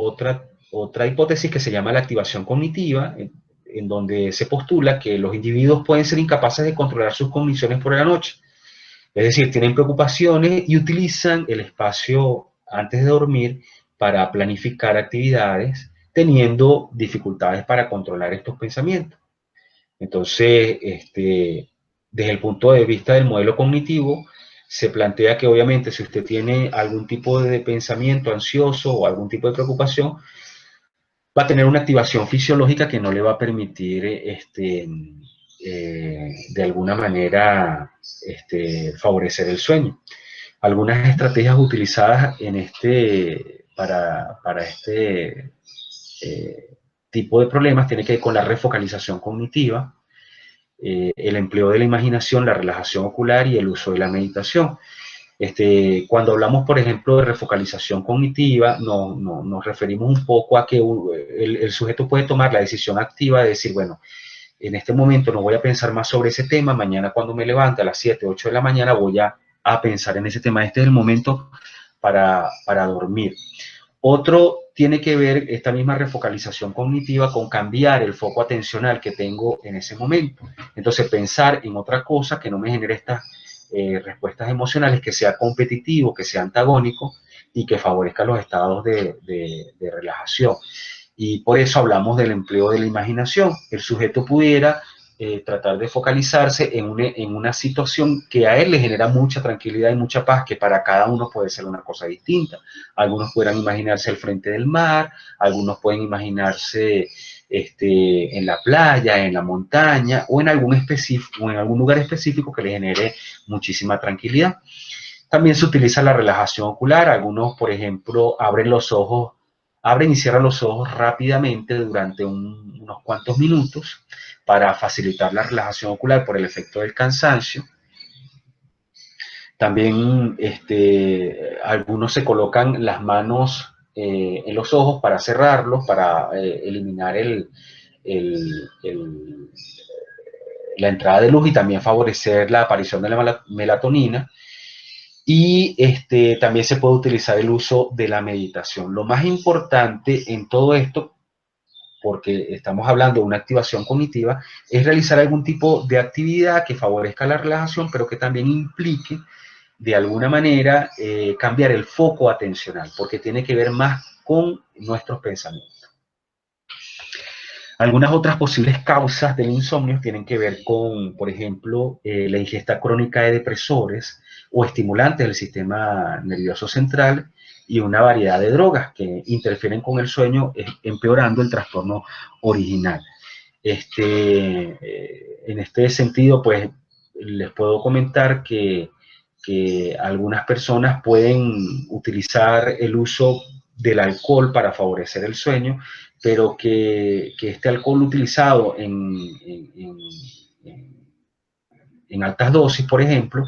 hipótesis que se llama la activación cognitiva, en donde se postula que los individuos pueden ser incapaces de controlar sus cogniciones por la noche. Es decir, tienen preocupaciones y utilizan el espacio antes de dormir para planificar actividades, teniendo dificultades para controlar estos pensamientos. Entonces, desde el punto de vista del modelo cognitivo, se plantea que obviamente si usted tiene algún tipo de pensamiento ansioso o algún tipo de preocupación, va a tener una activación fisiológica que no le va a permitir, de alguna manera, favorecer el sueño. Algunas estrategias utilizadas para este tipo de problemas tiene que ver con la refocalización cognitiva, el empleo de la imaginación, la relajación ocular y el uso de la meditación. Cuando hablamos, por ejemplo, de refocalización cognitiva, nos referimos un poco a que el sujeto puede tomar la decisión activa de decir, bueno, en este momento no voy a pensar más sobre ese tema, mañana cuando me levante a las 7, 8 de la mañana voy a pensar en ese tema. Este es el momento para dormir. Otro tiene que ver esta misma refocalización cognitiva con cambiar el foco atencional que tengo en ese momento. Entonces, pensar en otra cosa que no me genere estas respuestas emocionales, que sea competitivo, que sea antagónico y que favorezca los estados de relajación. Y por eso hablamos del empleo de la imaginación. El sujeto pudiera tratar de focalizarse en una situación que a él le genera mucha tranquilidad y mucha paz, que para cada uno puede ser una cosa distinta. Algunos podrán imaginarse al frente del mar, algunos pueden imaginarse en la playa, en la montaña o en algún lugar específico que le genere muchísima tranquilidad. También se utiliza la relajación ocular. Algunos, por ejemplo, abren y cierran los ojos rápidamente durante unos cuantos minutos para facilitar la relajación ocular por el efecto del cansancio. También algunos se colocan las manos en los ojos para cerrarlos, para eliminar la entrada de luz y también favorecer la aparición de la melatonina. Y también se puede utilizar el uso de la meditación. Lo más importante en todo esto, porque estamos hablando de una activación cognitiva, es realizar algún tipo de actividad que favorezca la relajación, pero que también implique, de alguna manera, cambiar el foco atencional, porque tiene que ver más con nuestros pensamientos. Algunas otras posibles causas del insomnio tienen que ver con, por ejemplo, la ingesta crónica de depresores o estimulantes del sistema nervioso central y una variedad de drogas que interfieren con el sueño, empeorando el trastorno original. En este sentido, pues, les puedo comentar que algunas personas pueden utilizar el uso del alcohol para favorecer el sueño, pero que este alcohol utilizado en altas dosis, por ejemplo,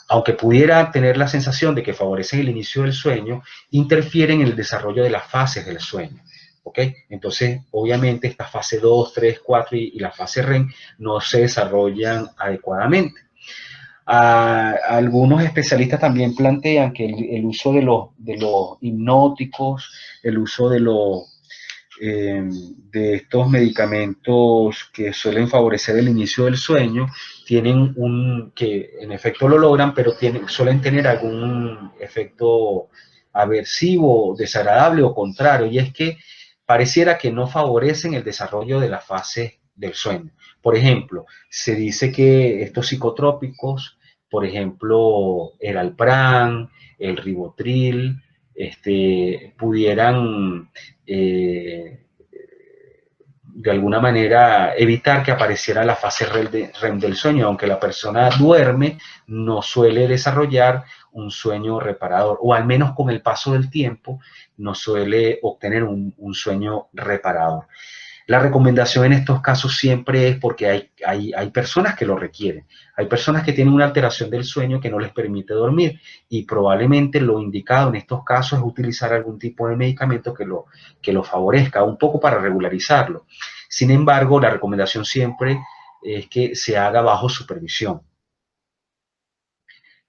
aunque pudiera tener la sensación de que favorecen el inicio del sueño, interfieren en el desarrollo de las fases del sueño. ¿Ok? Entonces, obviamente, esta fase 2, 3, 4 y la fase REM no se desarrollan adecuadamente. Algunos especialistas también plantean que el uso de los hipnóticos, el uso de estos medicamentos que suelen favorecer el inicio del sueño, que en efecto lo logran, pero suelen tener algún efecto aversivo, desagradable o contrario, y es que pareciera que no favorecen el desarrollo de las fases del sueño. Por ejemplo, se dice que estos psicotrópicos, por ejemplo, el Alpran, el Ribotril, pudieran de alguna manera evitar que apareciera la fase REM del sueño. Aunque la persona duerme, no suele desarrollar un sueño reparador, o al menos con el paso del tiempo no suele obtener un sueño reparador. La recomendación en estos casos siempre es porque hay personas que lo requieren. Hay personas que tienen una alteración del sueño que no les permite dormir, y probablemente lo indicado en estos casos es utilizar algún tipo de medicamento que lo favorezca, un poco para regularizarlo. Sin embargo, la recomendación siempre es que se haga bajo supervisión.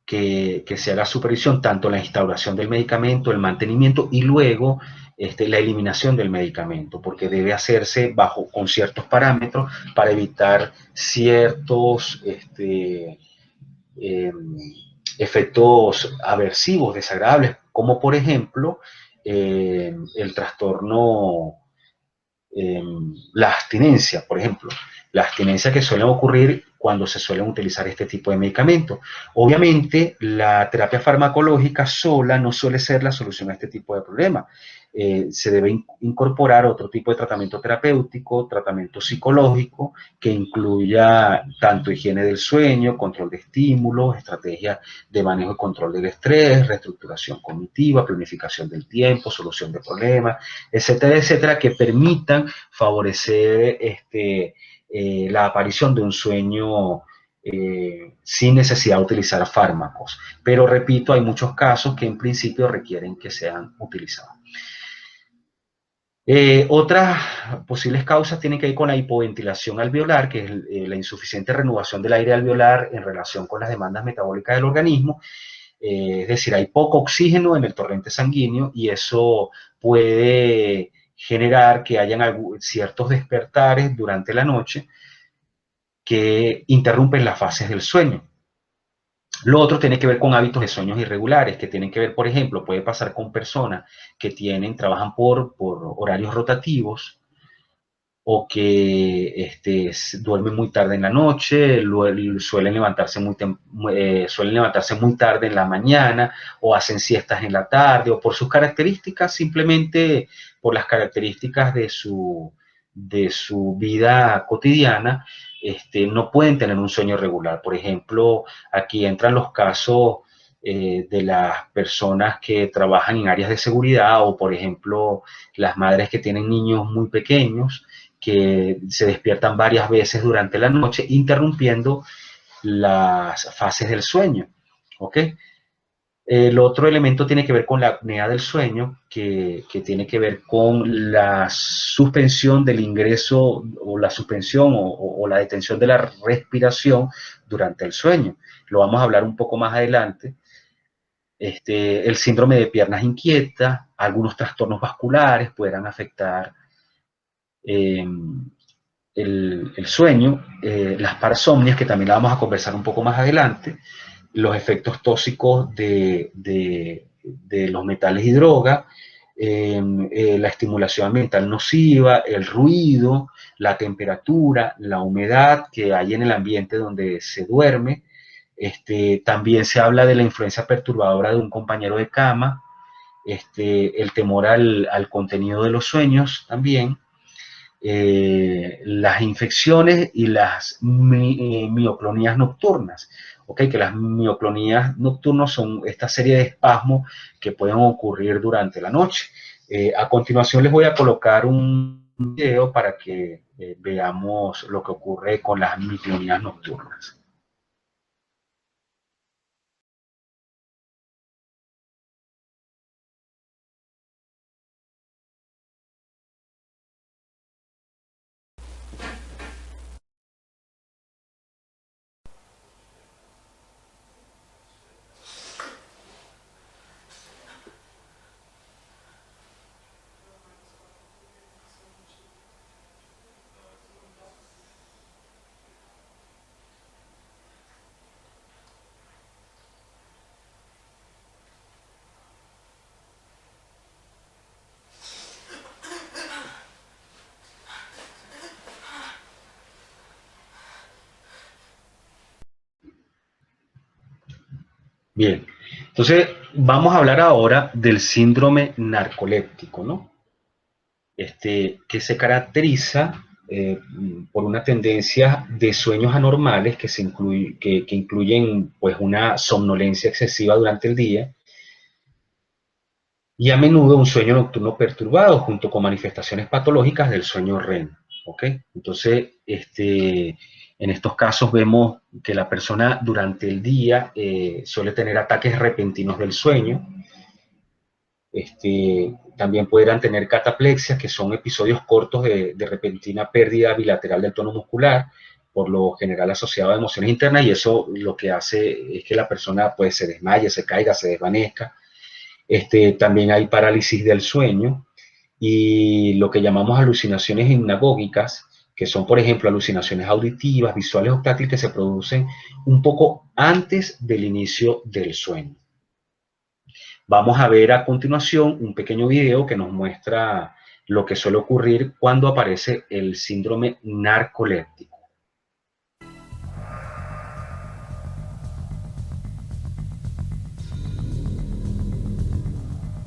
Que se haga supervisión tanto en la instauración del medicamento, el mantenimiento y luego la eliminación del medicamento, porque debe hacerse con ciertos parámetros para evitar ciertos efectos aversivos, desagradables, como por ejemplo el trastorno, la abstinencia, por ejemplo. La abstinencia que suele ocurrir cuando se suelen utilizar este tipo de medicamentos. Obviamente, la terapia farmacológica sola no suele ser la solución a este tipo de problemas. Se debe incorporar otro tipo de tratamiento terapéutico, tratamiento psicológico, que incluya tanto higiene del sueño, control de estímulos, estrategias de manejo y control del estrés, reestructuración cognitiva, planificación del tiempo, solución de problemas, etcétera, etcétera, que permitan favorecer la aparición de un sueño sin necesidad de utilizar fármacos. Pero repito, hay muchos casos que en principio requieren que sean utilizados. Otras posibles causas tienen que ver con la hipoventilación alveolar, que es la insuficiente renovación del aire alveolar en relación con las demandas metabólicas del organismo. Es decir, hay poco oxígeno en el torrente sanguíneo y eso puede generar que hayan ciertos despertares durante la noche que interrumpen las fases del sueño. Lo otro tiene que ver con hábitos de sueños irregulares, que tienen que ver, por ejemplo, puede pasar con personas que trabajan por horarios rotativos o que duermen muy tarde en la noche, suelen suelen levantarse muy tarde en la mañana o hacen siestas en la tarde o por sus características, simplemente por las características de su vida cotidiana, no pueden tener un sueño regular. Por ejemplo, aquí entran los casos de las personas que trabajan en áreas de seguridad o, por ejemplo, las madres que tienen niños muy pequeños que se despiertan varias veces durante la noche, interrumpiendo las fases del sueño. ¿Ok? El otro elemento tiene que ver con la apnea del sueño, que tiene que ver con la suspensión del ingreso o la suspensión o la detención de la respiración durante el sueño. Lo vamos a hablar un poco más adelante. El síndrome de piernas inquietas, algunos trastornos vasculares puedan afectar eh, el sueño, las parsomnias, que también la vamos a conversar un poco más adelante, los efectos tóxicos de los metales y drogas, la estimulación ambiental nociva, el ruido, la temperatura, la humedad que hay en el ambiente donde se duerme. También se habla de la influencia perturbadora de un compañero de cama, el temor al contenido de los sueños también, las infecciones y las mioclonías nocturnas. ¿Okay? Que las mioclonías nocturnas son esta serie de espasmos que pueden ocurrir durante la noche. A continuación les voy a colocar un video para que veamos lo que ocurre con las mioclonías nocturnas. Bien, entonces vamos a hablar ahora del síndrome narcoléptico, ¿no? Que se caracteriza por una tendencia de sueños anormales que incluyen pues, una somnolencia excesiva durante el día y a menudo un sueño nocturno perturbado junto con manifestaciones patológicas del sueño REM. ¿Ok? Entonces, en estos casos vemos que la persona durante el día suele tener ataques repentinos del sueño. También podrán tener cataplexias, que son episodios cortos de repentina pérdida bilateral del tono muscular, por lo general asociado a emociones internas, y eso lo que hace es que la persona pues, se desmaye, se caiga, se desvanezca. También hay parálisis del sueño y lo que llamamos alucinaciones hipnagógicas, que son, por ejemplo, alucinaciones auditivas, visuales o táctiles que se producen un poco antes del inicio del sueño. Vamos a ver a continuación un pequeño video que nos muestra lo que suele ocurrir cuando aparece el síndrome narcoléptico.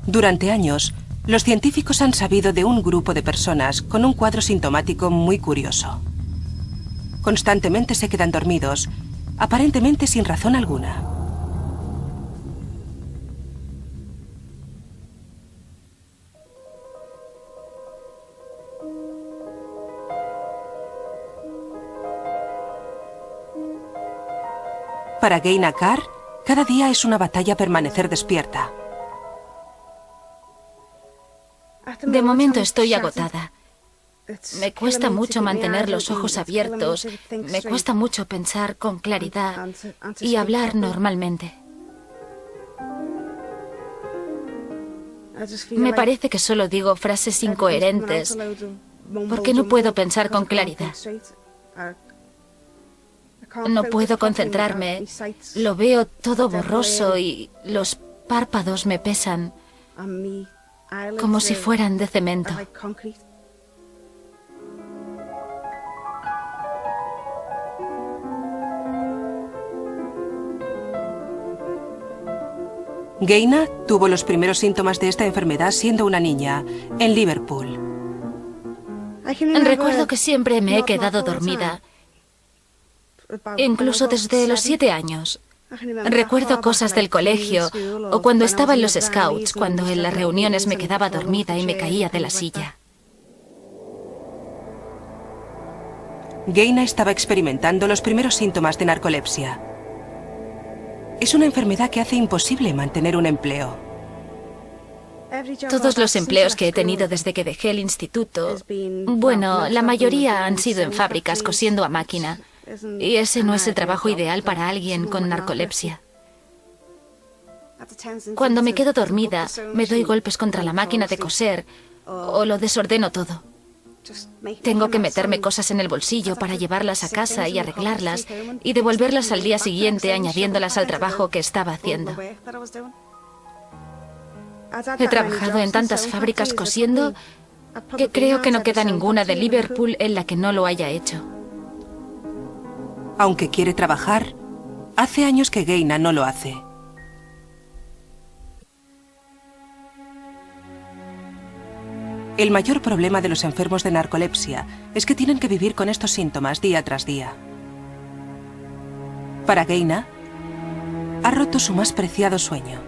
Durante años, los científicos han sabido de un grupo de personas con un cuadro sintomático muy curioso. Constantemente se quedan dormidos, aparentemente sin razón alguna. Para Geina Carr, cada día es una batalla permanecer despierta. De momento estoy agotada. Me cuesta mucho mantener los ojos abiertos, me cuesta mucho pensar con claridad y hablar normalmente. Me parece que solo digo frases incoherentes porque no puedo pensar con claridad. No puedo concentrarme, lo veo todo borroso y los párpados me pesan como si fueran de cemento. Geina tuvo los primeros síntomas de esta enfermedad siendo una niña, en Liverpool. Recuerdo que siempre me he quedado dormida, incluso desde los 7 años. Recuerdo cosas del colegio o cuando estaba en los Scouts, cuando en las reuniones me quedaba dormida y me caía de la silla. Geina estaba experimentando los primeros síntomas de narcolepsia. Es una enfermedad que hace imposible mantener un empleo. Todos los empleos que he tenido desde que dejé el instituto, bueno, la mayoría han sido en fábricas cosiendo a máquina. Y ese no es el trabajo ideal para alguien con narcolepsia. Cuando me quedo dormida, me doy golpes contra la máquina de coser o lo desordeno todo. Tengo que meterme cosas en el bolsillo para llevarlas a casa y arreglarlas y devolverlas al día siguiente añadiéndolas al trabajo que estaba haciendo. He trabajado en tantas fábricas cosiendo que creo que no queda ninguna de Liverpool en la que no lo haya hecho. Aunque quiere trabajar, hace años que Geina no lo hace. El mayor problema de los enfermos de narcolepsia es que tienen que vivir con estos síntomas día tras día. Para Geina, ha roto su más preciado sueño: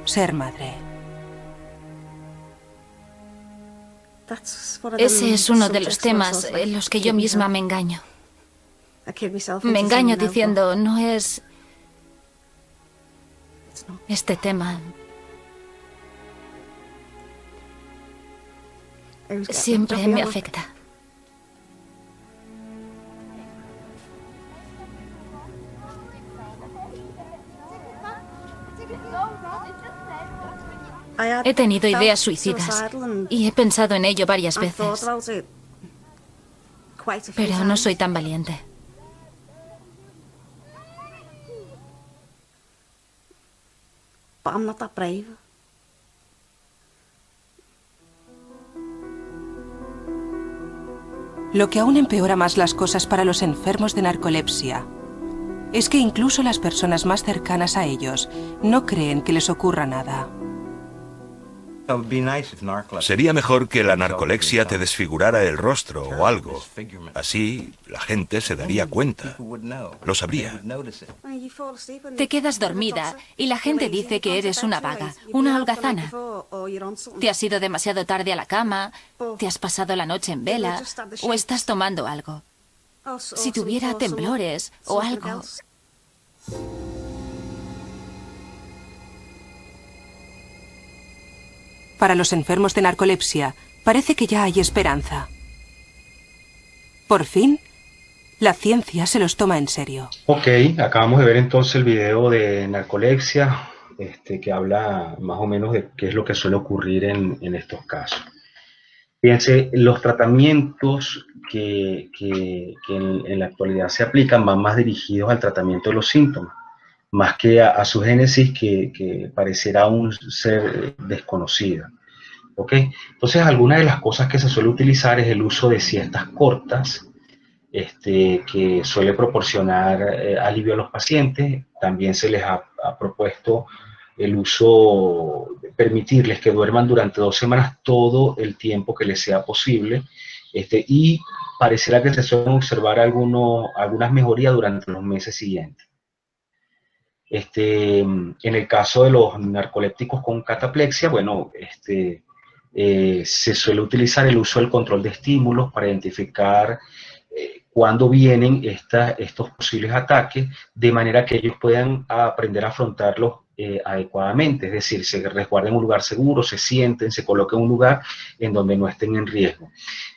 ser madre. Ese es uno de los temas en los que yo misma me engaño. Me engaño diciendo, no es este tema. Siempre me afecta. He tenido ideas suicidas y he pensado en ello varias veces, pero no soy tan valiente. I'm not that brave. Lo que aún empeora más las cosas para los enfermos de narcolepsia es que incluso las personas más cercanas a ellos no creen que les ocurra nada. Sería mejor que la narcolexia te desfigurara el rostro o algo. Así la gente se daría cuenta. Lo sabría. Te quedas dormida y la gente dice que eres una vaga, una holgazana. Te has ido demasiado tarde a la cama, te has pasado la noche en vela o estás tomando algo. Si tuviera temblores o algo... Para los enfermos de narcolepsia, parece que ya hay esperanza. Por fin, la ciencia se los toma en serio. Ok, acabamos de ver entonces el video de narcolepsia, que habla más o menos de qué es lo que suele ocurrir en estos casos. Fíjense, los tratamientos que en la actualidad se aplican van más dirigidos al tratamiento de los síntomas, más que a su génesis que pareciera aún ser desconocida. ¿Ok? Entonces, algunas de las cosas que se suele utilizar es el uso de siestas cortas, que suele proporcionar alivio a los pacientes. También se les ha propuesto el uso, permitirles que duerman durante 2 semanas todo el tiempo que les sea posible, y pareciera que se suelen observar algunas mejorías durante los meses siguientes. En el caso de los narcolépticos con cataplexia, bueno, se suele utilizar el uso del control de estímulos para identificar cuando vienen estos posibles ataques, de manera que ellos puedan aprender a afrontarlos adecuadamente, es decir, se resguarden en un lugar seguro, se sienten, se coloquen en un lugar en donde no estén en riesgo.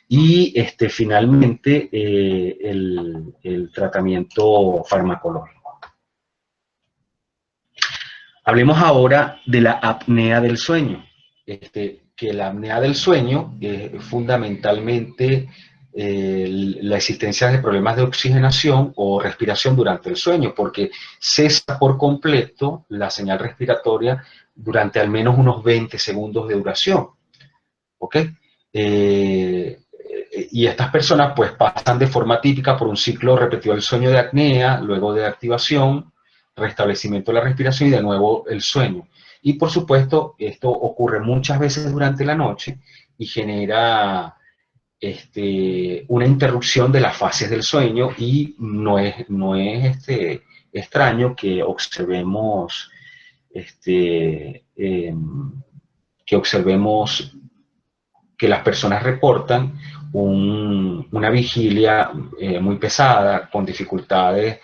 Y finalmente el tratamiento farmacológico. Hablemos ahora de la apnea del sueño. Que la apnea del sueño es fundamentalmente la existencia de problemas de oxigenación o respiración durante el sueño, porque cesa por completo la señal respiratoria durante al menos unos 20 segundos de duración. ¿Ok? Y estas personas pues pasan de forma típica por un ciclo repetido del sueño de apnea, luego de activación, restablecimiento de la respiración y de nuevo el sueño. Y por supuesto, esto ocurre muchas veces durante la noche y genera una interrupción de las fases del sueño, y no es extraño que observemos que las personas reportan una vigilia muy pesada, con dificultades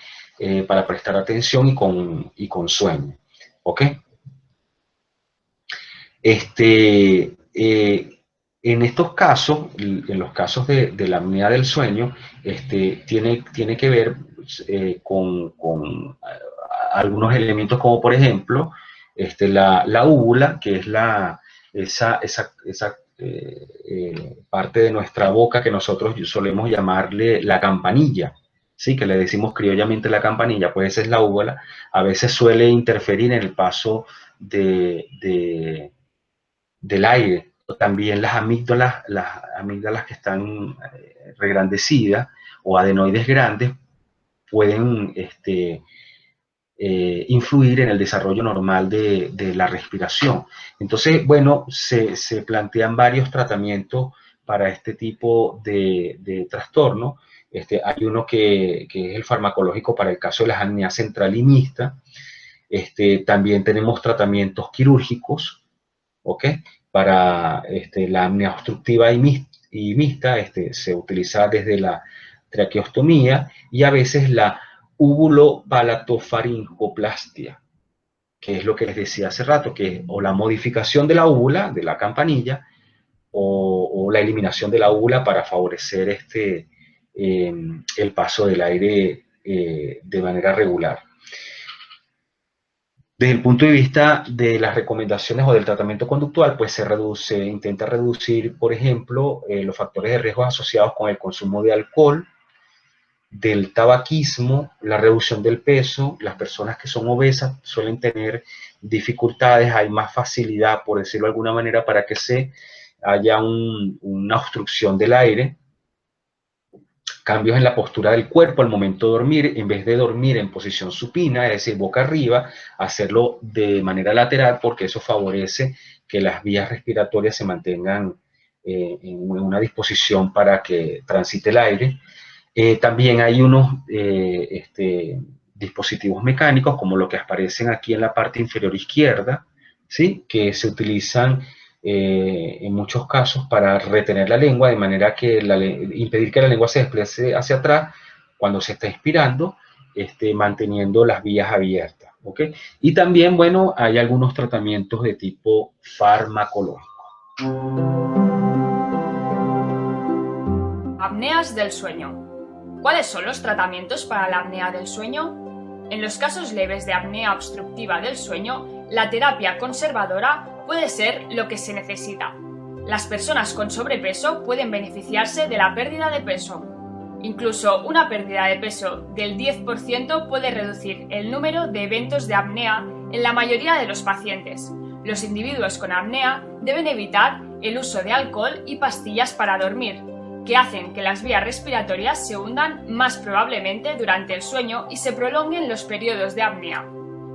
para prestar atención y con sueño. ¿Ok? En estos casos, en los casos de la apnea del sueño, tiene que ver con algunos elementos, como por ejemplo la úvula, que es esa parte de nuestra boca que nosotros solemos llamarle la campanilla, ¿sí? Que le decimos criollamente la campanilla, pues esa es la úvula. A veces suele interferir en el paso del aire. También las amígdalas que están regrandecidas o adenoides grandes pueden influir en el desarrollo normal de la respiración. Entonces, bueno, se plantean varios tratamientos para este tipo de trastorno. Hay uno que es el farmacológico para el caso de las apneas central y mixta. También tenemos tratamientos quirúrgicos, ¿ok? Para la apnea obstructiva y mixta, se utiliza desde la traqueostomía y a veces la úvulo-palatofaringoplastia, que es lo que les decía hace rato, que es o la modificación de la úvula, de la campanilla, o la eliminación de la úvula para favorecer el paso del aire de manera regular. Desde el punto de vista de las recomendaciones o del tratamiento conductual, pues se intenta reducir, por ejemplo, los factores de riesgo asociados con el consumo de alcohol, del tabaquismo, la reducción del peso. Las personas que son obesas suelen tener dificultades, hay más facilidad, por decirlo de alguna manera, para que haya una obstrucción del aire. Cambios en la postura del cuerpo al momento de dormir, en vez de dormir en posición supina, es decir, boca arriba, hacerlo de manera lateral, porque eso favorece que las vías respiratorias se mantengan en una disposición para que transite el aire. También hay unos dispositivos mecánicos, como los que aparecen aquí en la parte inferior izquierda, ¿sí? Que se utilizan en muchos casos para retener la lengua, de manera que impedir que la lengua se desplace hacia atrás cuando se está inspirando, manteniendo las vías abiertas, ¿ok? Y también, bueno, hay algunos tratamientos de tipo farmacológico. Apneas del sueño. ¿Cuáles son los tratamientos para la apnea del sueño? En los casos leves de apnea obstructiva del sueño, la terapia conservadora puede ser lo que se necesita. Las personas con sobrepeso pueden beneficiarse de la pérdida de peso. Incluso una pérdida de peso del 10% puede reducir el número de eventos de apnea en la mayoría de los pacientes. Los individuos con apnea deben evitar el uso de alcohol y pastillas para dormir, que hacen que las vías respiratorias se hundan más probablemente durante el sueño y se prolonguen los periodos de apnea.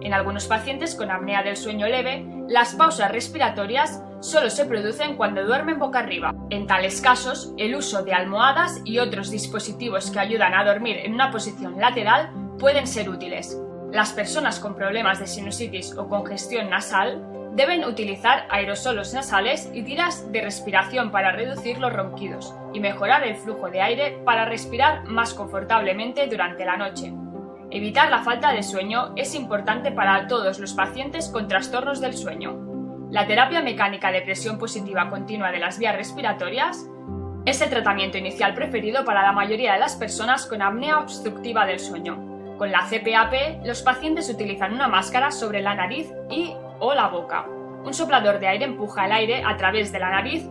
En algunos pacientes con apnea del sueño leve, las pausas respiratorias solo se producen cuando duermen boca arriba. En tales casos, el uso de almohadas y otros dispositivos que ayudan a dormir en una posición lateral pueden ser útiles. Las personas con problemas de sinusitis o congestión nasal Deben utilizar aerosolos nasales y tiras de respiración para reducir los ronquidos y mejorar el flujo de aire para respirar más confortablemente durante la noche. Evitar la falta de sueño es importante para todos los pacientes con trastornos del sueño. La terapia mecánica de presión positiva continua de las vías respiratorias es el tratamiento inicial preferido para la mayoría de las personas con apnea obstructiva del sueño. Con la CPAP, los pacientes utilizan una máscara sobre la nariz o la boca. Un soplador de aire empuja el aire a través de la nariz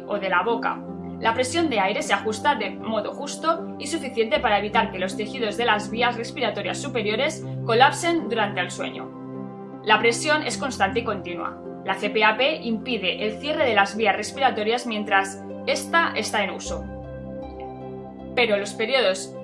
o de la boca. La presión de aire se ajusta de modo justo y suficiente para evitar que los tejidos de las vías respiratorias superiores colapsen durante el sueño. La presión es constante y continua. La CPAP impide el cierre de las vías respiratorias mientras esta está en uso. Pero los periodos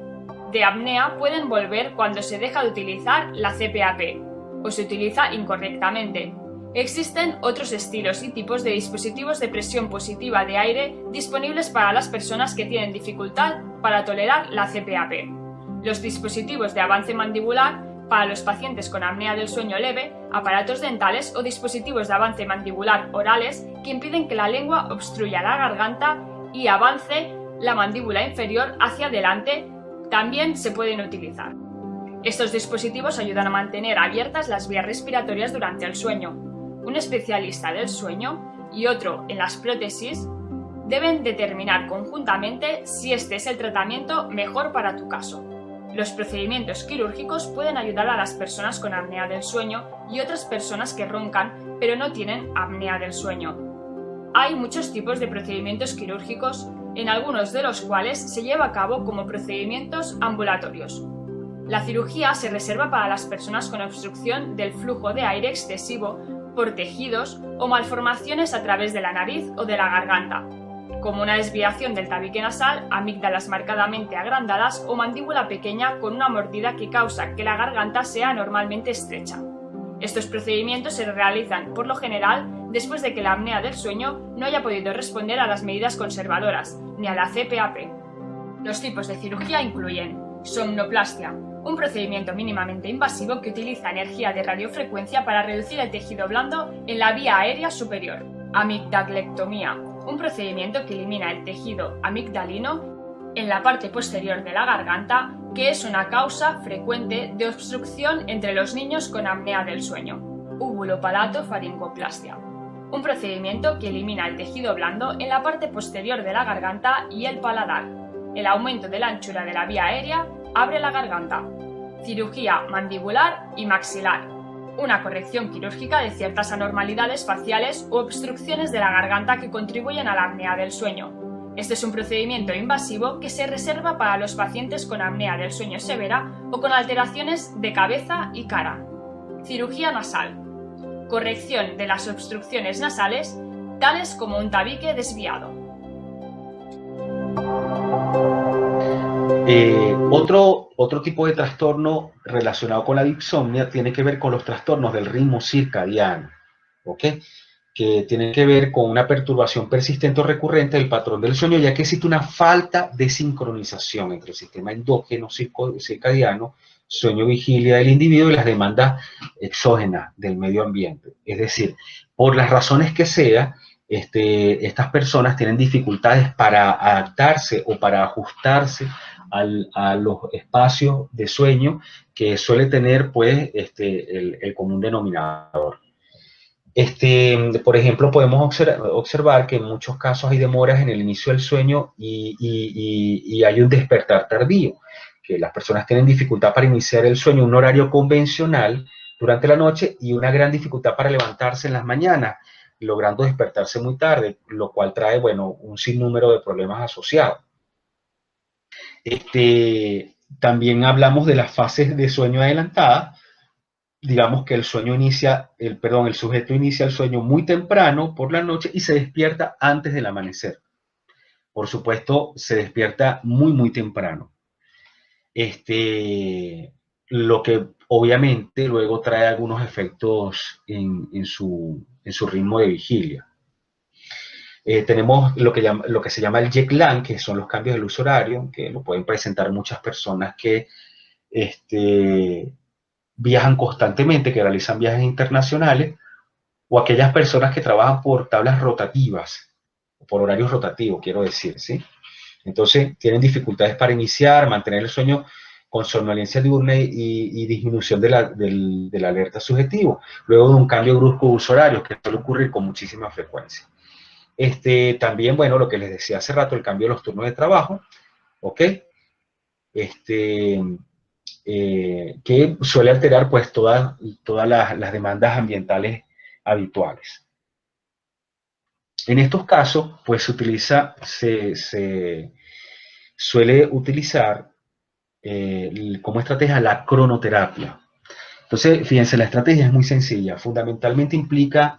de apnea pueden volver cuando se deja de utilizar la CPAP o se utiliza incorrectamente. Existen otros estilos y tipos de dispositivos de presión positiva de aire disponibles para las personas que tienen dificultad para tolerar la CPAP. Los dispositivos de avance mandibular para los pacientes con apnea del sueño leve, aparatos dentales o dispositivos de avance mandibular orales que impiden que la lengua obstruya la garganta y avance la mandíbula inferior hacia adelante también se pueden utilizar. Estos dispositivos ayudan a mantener abiertas las vías respiratorias durante el sueño. Un especialista del sueño y otro en las prótesis deben determinar conjuntamente si este es el tratamiento mejor para tu caso. Los procedimientos quirúrgicos pueden ayudar a las personas con apnea del sueño y otras personas que roncan pero no tienen apnea del sueño. Hay muchos tipos de procedimientos quirúrgicos, en algunos de los cuales se lleva a cabo como procedimientos ambulatorios. La cirugía se reserva para las personas con obstrucción del flujo de aire excesivo por tejidos o malformaciones a través de la nariz o de la garganta, como una desviación del tabique nasal, amígdalas marcadamente agrandadas o mandíbula pequeña con una mordida que causa que la garganta sea anormalmente estrecha. Estos procedimientos se realizan, por lo general, después de que la apnea del sueño no haya podido responder a las medidas conservadoras, ni a la CPAP. Los tipos de cirugía incluyen somnoplastia, un procedimiento mínimamente invasivo que utiliza energía de radiofrecuencia para reducir el tejido blando en la vía aérea superior. Amigdalectomía, un procedimiento que elimina el tejido amigdalino en la parte posterior de la garganta, que es una causa frecuente de obstrucción entre los niños con apnea del sueño. Uvulopalato-faringoplastia, un procedimiento que elimina el tejido blando en la parte posterior de la garganta y el paladar. El aumento de la anchura de la vía aérea abre la garganta. Cirugía mandibular y maxilar, una corrección quirúrgica de ciertas anormalidades faciales u obstrucciones de la garganta que contribuyen a la apnea del sueño. Este es un procedimiento invasivo que se reserva para los pacientes con apnea del sueño severa o con alteraciones de cabeza y cara. Cirugía nasal, corrección de las obstrucciones nasales, tales como un tabique desviado. Otro tipo de trastorno relacionado con la disomnia tiene que ver con los trastornos del ritmo circadiano, ¿ok? Que tienen que ver con una perturbación persistente o recurrente del patrón del sueño, ya que existe una falta de sincronización entre el sistema endógeno circadiano, sueño-vigilia del individuo y las demandas exógenas del medio ambiente. Es decir, por las razones que sea, estas personas tienen dificultades para adaptarse o para ajustarse a los espacios de sueño que suele tener pues, el común denominador. Por ejemplo, podemos observar que en muchos casos hay demoras en el inicio del sueño y hay un despertar tardío, que las personas tienen dificultad para iniciar el sueño en un horario convencional durante la noche y una gran dificultad para levantarse en las mañanas, logrando despertarse muy tarde, lo cual trae, bueno, un sinnúmero de problemas asociados. También hablamos de las fases de sueño adelantada. Digamos que el sujeto inicia el sueño muy temprano por la noche y se despierta antes del amanecer. Por supuesto, se despierta muy, muy temprano. Lo que obviamente luego trae algunos efectos en su ritmo de vigilia. Tenemos lo que se llama el jet lag, que son los cambios del uso horario, que lo pueden presentar muchas personas que viajan constantemente, que realizan viajes internacionales o aquellas personas que trabajan por tablas rotativas, por horarios rotativos, quiero decir, ¿sí? Entonces, tienen dificultades para iniciar, mantener el sueño con somnolencia diurna y disminución de la alerta subjetivo, luego de un cambio brusco de uso horario, que suele ocurrir con muchísima frecuencia. También, bueno, lo que les decía hace rato, el cambio de los turnos de trabajo, ¿ok? Que suele alterar pues todas las demandas ambientales habituales. En estos casos, pues se suele utilizar como estrategia la cronoterapia. Entonces, fíjense, la estrategia es muy sencilla. Fundamentalmente implica,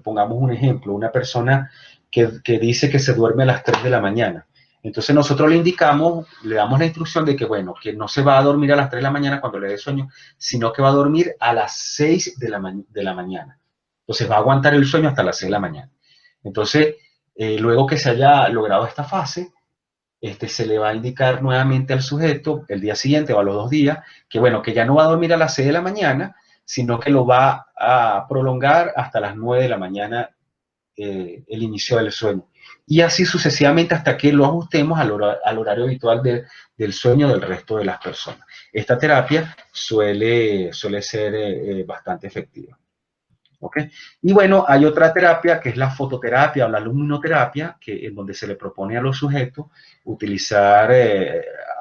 pongamos un ejemplo, una persona que dice que se duerme a las 3 de la mañana. Entonces nosotros le indicamos, le damos la instrucción de que, bueno, que no se va a dormir a las 3 de la mañana cuando le dé sueño, sino que va a dormir a las 6 de la mañana. Entonces va a aguantar el sueño hasta las 6 de la mañana. Entonces, luego que se haya logrado esta fase, se le va a indicar nuevamente al sujeto el día siguiente o a los 2 días que, bueno, que ya no va a dormir a las 6 de la mañana, sino que lo va a prolongar hasta las 9 de la mañana el inicio del sueño. Y así sucesivamente hasta que lo ajustemos al horario habitual del sueño del resto de las personas. Esta terapia suele ser bastante efectiva. ¿Okay? Y bueno, hay otra terapia que es la fototerapia o la luminoterapia, en donde se le propone a los sujetos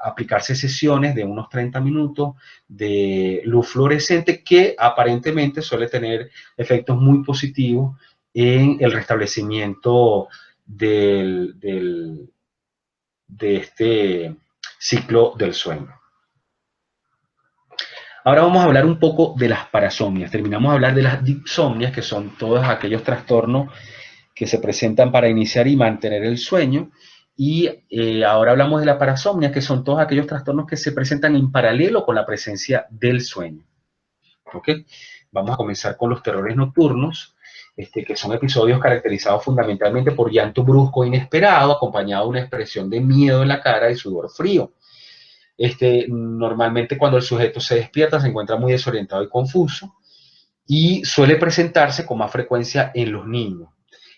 aplicarse sesiones de unos 30 minutos de luz fluorescente que aparentemente suele tener efectos muy positivos en el restablecimiento de este ciclo del sueño. Ahora vamos a hablar un poco de las parasomnias. Terminamos de hablar de las dipsomnias, que son todos aquellos trastornos que se presentan para iniciar y mantener el sueño. Y ahora hablamos de la parasomnia, que son todos aquellos trastornos que se presentan en paralelo con la presencia del sueño. ¿Ok? Vamos a comenzar con los terrores nocturnos, que son episodios caracterizados fundamentalmente por llanto brusco e inesperado, acompañado de una expresión de miedo en la cara y sudor frío. Normalmente cuando el sujeto se despierta se encuentra muy desorientado y confuso y suele presentarse con más frecuencia en los niños.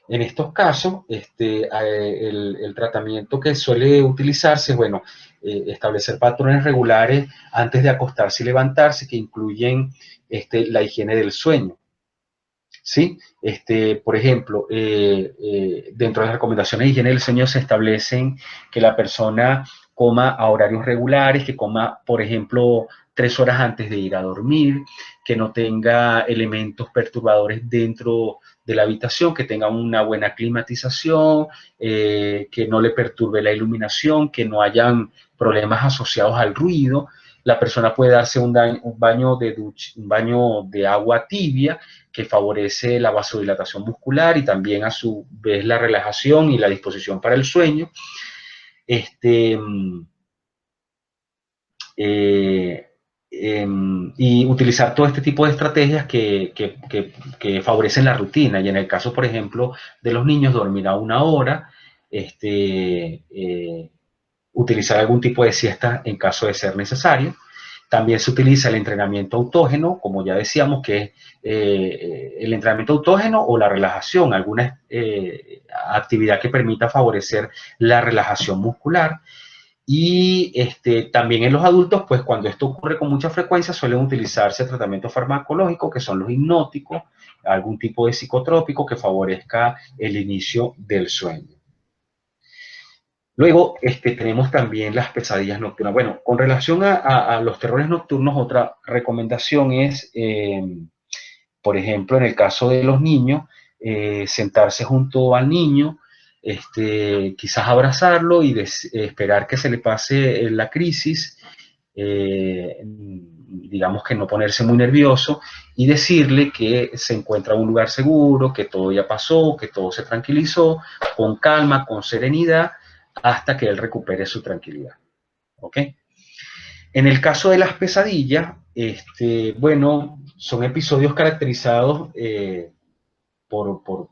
En estos casos, el tratamiento que suele utilizarse es, bueno, establecer patrones regulares antes de acostarse y levantarse que incluyen la higiene del sueño. ¿Sí? Por ejemplo, dentro de las recomendaciones de higiene del sueño se establecen que la persona coma a horarios regulares, que coma, por ejemplo, 3 horas antes de ir a dormir, que no tenga elementos perturbadores dentro de la habitación, que tenga una buena climatización, que no le perturbe la iluminación, que no hayan problemas asociados al ruido. La persona puede darse un baño de agua tibia que favorece la vasodilatación muscular y también a su vez la relajación y la disposición para el sueño. Y utilizar todo este tipo de estrategias que favorecen la rutina. Y en el caso, por ejemplo, de los niños, dormir a 1 hora, utilizar algún tipo de siesta en caso de ser necesario. También se utiliza el entrenamiento autógeno, como ya decíamos, que es el entrenamiento autógeno o la relajación, alguna actividad que permita favorecer la relajación muscular. Y también en los adultos, pues cuando esto ocurre con mucha frecuencia, suelen utilizarse tratamientos farmacológicos, que son los hipnóticos, algún tipo de psicotrópico que favorezca el inicio del sueño. Luego tenemos también las pesadillas nocturnas. Bueno, con relación a los terrores nocturnos, otra recomendación es, por ejemplo, en el caso de los niños, sentarse junto al niño, quizás abrazarlo y esperar que se le pase la crisis, digamos que no ponerse muy nervioso y decirle que se encuentra en un lugar seguro, que todo ya pasó, que todo se tranquilizó, con calma, con serenidad, hasta que él recupere su tranquilidad. ¿Ok? En el caso de las pesadillas, bueno, son episodios caracterizados por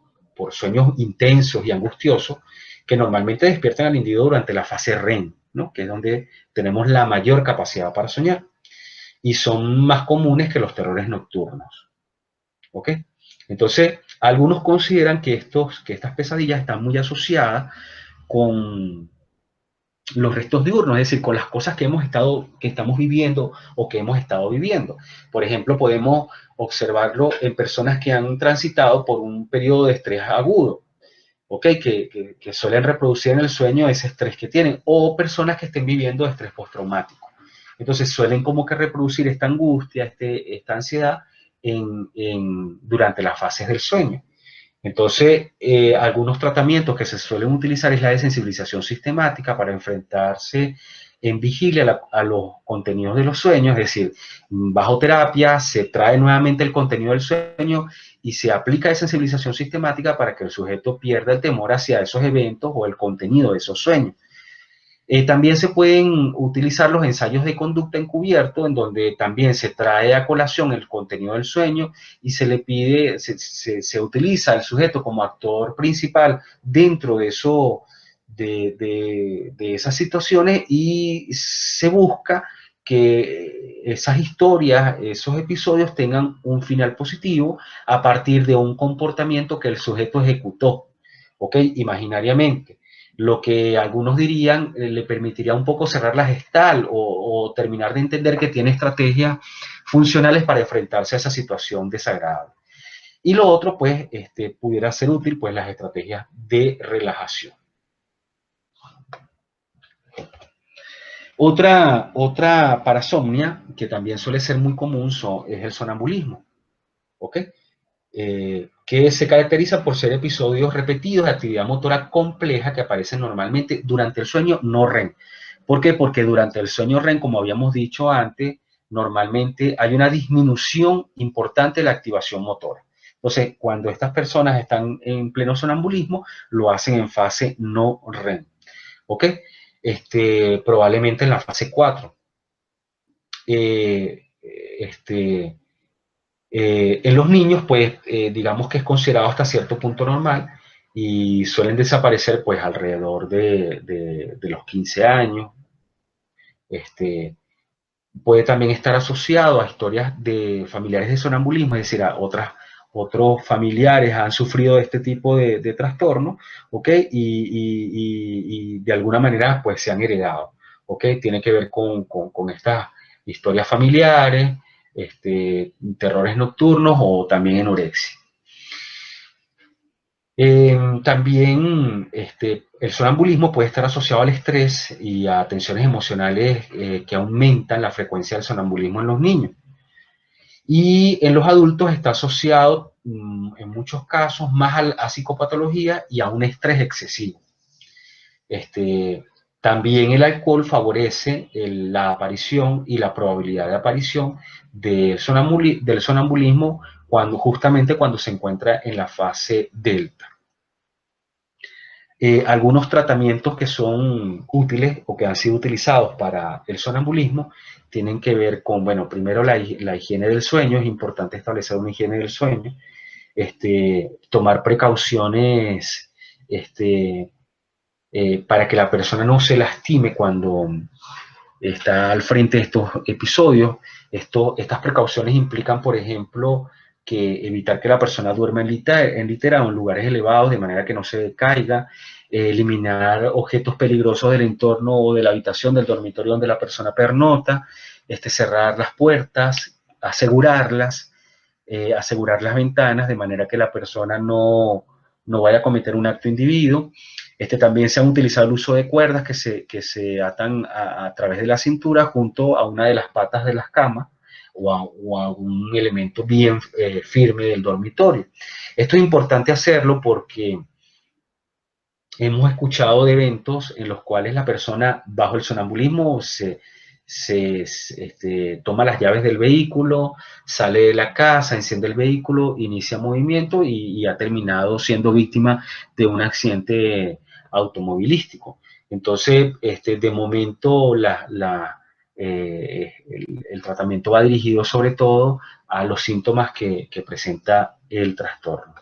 sueños intensos y angustiosos que normalmente despiertan al individuo durante la fase REM, ¿no? Que es donde tenemos la mayor capacidad para soñar y son más comunes que los terrores nocturnos. ¿Ok? Entonces, algunos consideran que estas pesadillas están muy asociadas con los restos diurnos, es decir, con las cosas que estamos viviendo o que hemos estado viviendo. Por ejemplo, podemos observarlo en personas que han transitado por un periodo de estrés agudo, ¿ok? Que suelen reproducir en el sueño ese estrés que tienen, o personas que estén viviendo de estrés postraumático. Entonces suelen como que reproducir esta angustia, esta ansiedad durante las fases del sueño. Entonces, algunos tratamientos que se suelen utilizar es la desensibilización sistemática para enfrentarse en vigilia a los contenidos de los sueños, es decir, bajo terapia se trae nuevamente el contenido del sueño y se aplica desensibilización sistemática para que el sujeto pierda el temor hacia esos eventos o el contenido de esos sueños. También se pueden utilizar los ensayos de conducta encubierto, en donde también se trae a colación el contenido del sueño y se le pide, se utiliza al sujeto como actor principal dentro de esas situaciones y se busca que esas historias, esos episodios tengan un final positivo a partir de un comportamiento que el sujeto ejecutó, ¿ok? Imaginariamente. Lo que algunos dirían le permitiría un poco cerrar la gestal o terminar de entender que tiene estrategias funcionales para enfrentarse a esa situación desagradable. Y lo otro, pues, pudiera ser útil, pues, las estrategias de relajación. Otra parasomnia que también suele ser muy común es el sonambulismo, ¿ok? Que se caracteriza por ser episodios repetidos de actividad motora compleja que aparecen normalmente durante el sueño no REM. ¿Por qué? Porque durante el sueño REM, como habíamos dicho antes, normalmente hay una disminución importante de la activación motora. Entonces, cuando estas personas están en pleno sonambulismo, lo hacen en fase no REM, ¿ok? Probablemente en la fase 4. En los niños, pues, digamos que es considerado hasta cierto punto normal y suelen desaparecer, pues, alrededor de los 15 años. Puede también estar asociado a historias de familiares de sonambulismo, es decir, a otros familiares han sufrido de este tipo de trastorno, ¿ok? Y de alguna manera, pues, se han heredado, ¿ok? Tiene que ver con estas historias familiares, terrores nocturnos o también anorexia. También el sonambulismo puede estar asociado al estrés y a tensiones emocionales que aumentan la frecuencia del sonambulismo en los niños. Y en los adultos está asociado en muchos casos más a psicopatología y a un estrés excesivo. También el alcohol favorece la aparición y la probabilidad de aparición del sonambulismo justamente cuando se encuentra en la fase delta. Algunos tratamientos que son útiles o que han sido utilizados para el sonambulismo tienen que ver con, bueno, primero la higiene del sueño. Es importante establecer una higiene del sueño, tomar precauciones para que la persona no se lastime cuando está al frente de estos episodios. Estas precauciones implican, por ejemplo, que evitar que la persona duerma en litera o en lugares elevados de manera que no se caiga, eliminar objetos peligrosos del entorno o de la habitación del dormitorio donde la persona pernota, cerrar las puertas, asegurar las ventanas de manera que la persona no vaya a cometer un acto indebido. También se han utilizado el uso de cuerdas que se atan a través de la cintura junto a una de las patas de las camas o a un elemento bien firme del dormitorio. Esto es importante hacerlo porque hemos escuchado de eventos en los cuales la persona bajo el sonambulismo toma las llaves del vehículo, sale de la casa, enciende el vehículo, inicia movimiento y ha terminado siendo víctima de un accidente automovilístico. Entonces, de momento el tratamiento va dirigido sobre todo a los síntomas que presenta el trastorno.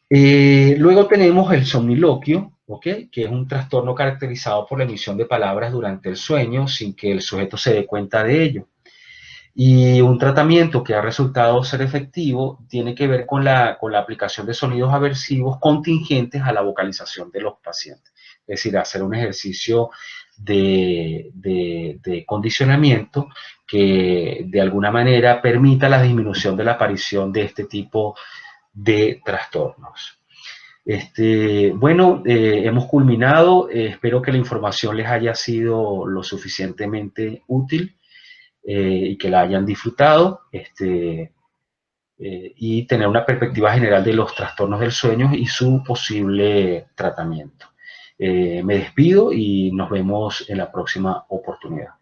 Luego tenemos el somniloquio, ¿okay? Que es un trastorno caracterizado por la emisión de palabras durante el sueño sin que el sujeto se dé cuenta de ello. Y un tratamiento que ha resultado ser efectivo tiene que ver con la aplicación de sonidos aversivos contingentes a la vocalización de los pacientes. Es decir, hacer un ejercicio de condicionamiento que de alguna manera permita la disminución de la aparición de este tipo de trastornos. Bueno, hemos culminado. Espero que la información les haya sido lo suficientemente útil y que la hayan disfrutado y tener una perspectiva general de los trastornos del sueño y su posible tratamiento. Me despido y nos vemos en la próxima oportunidad.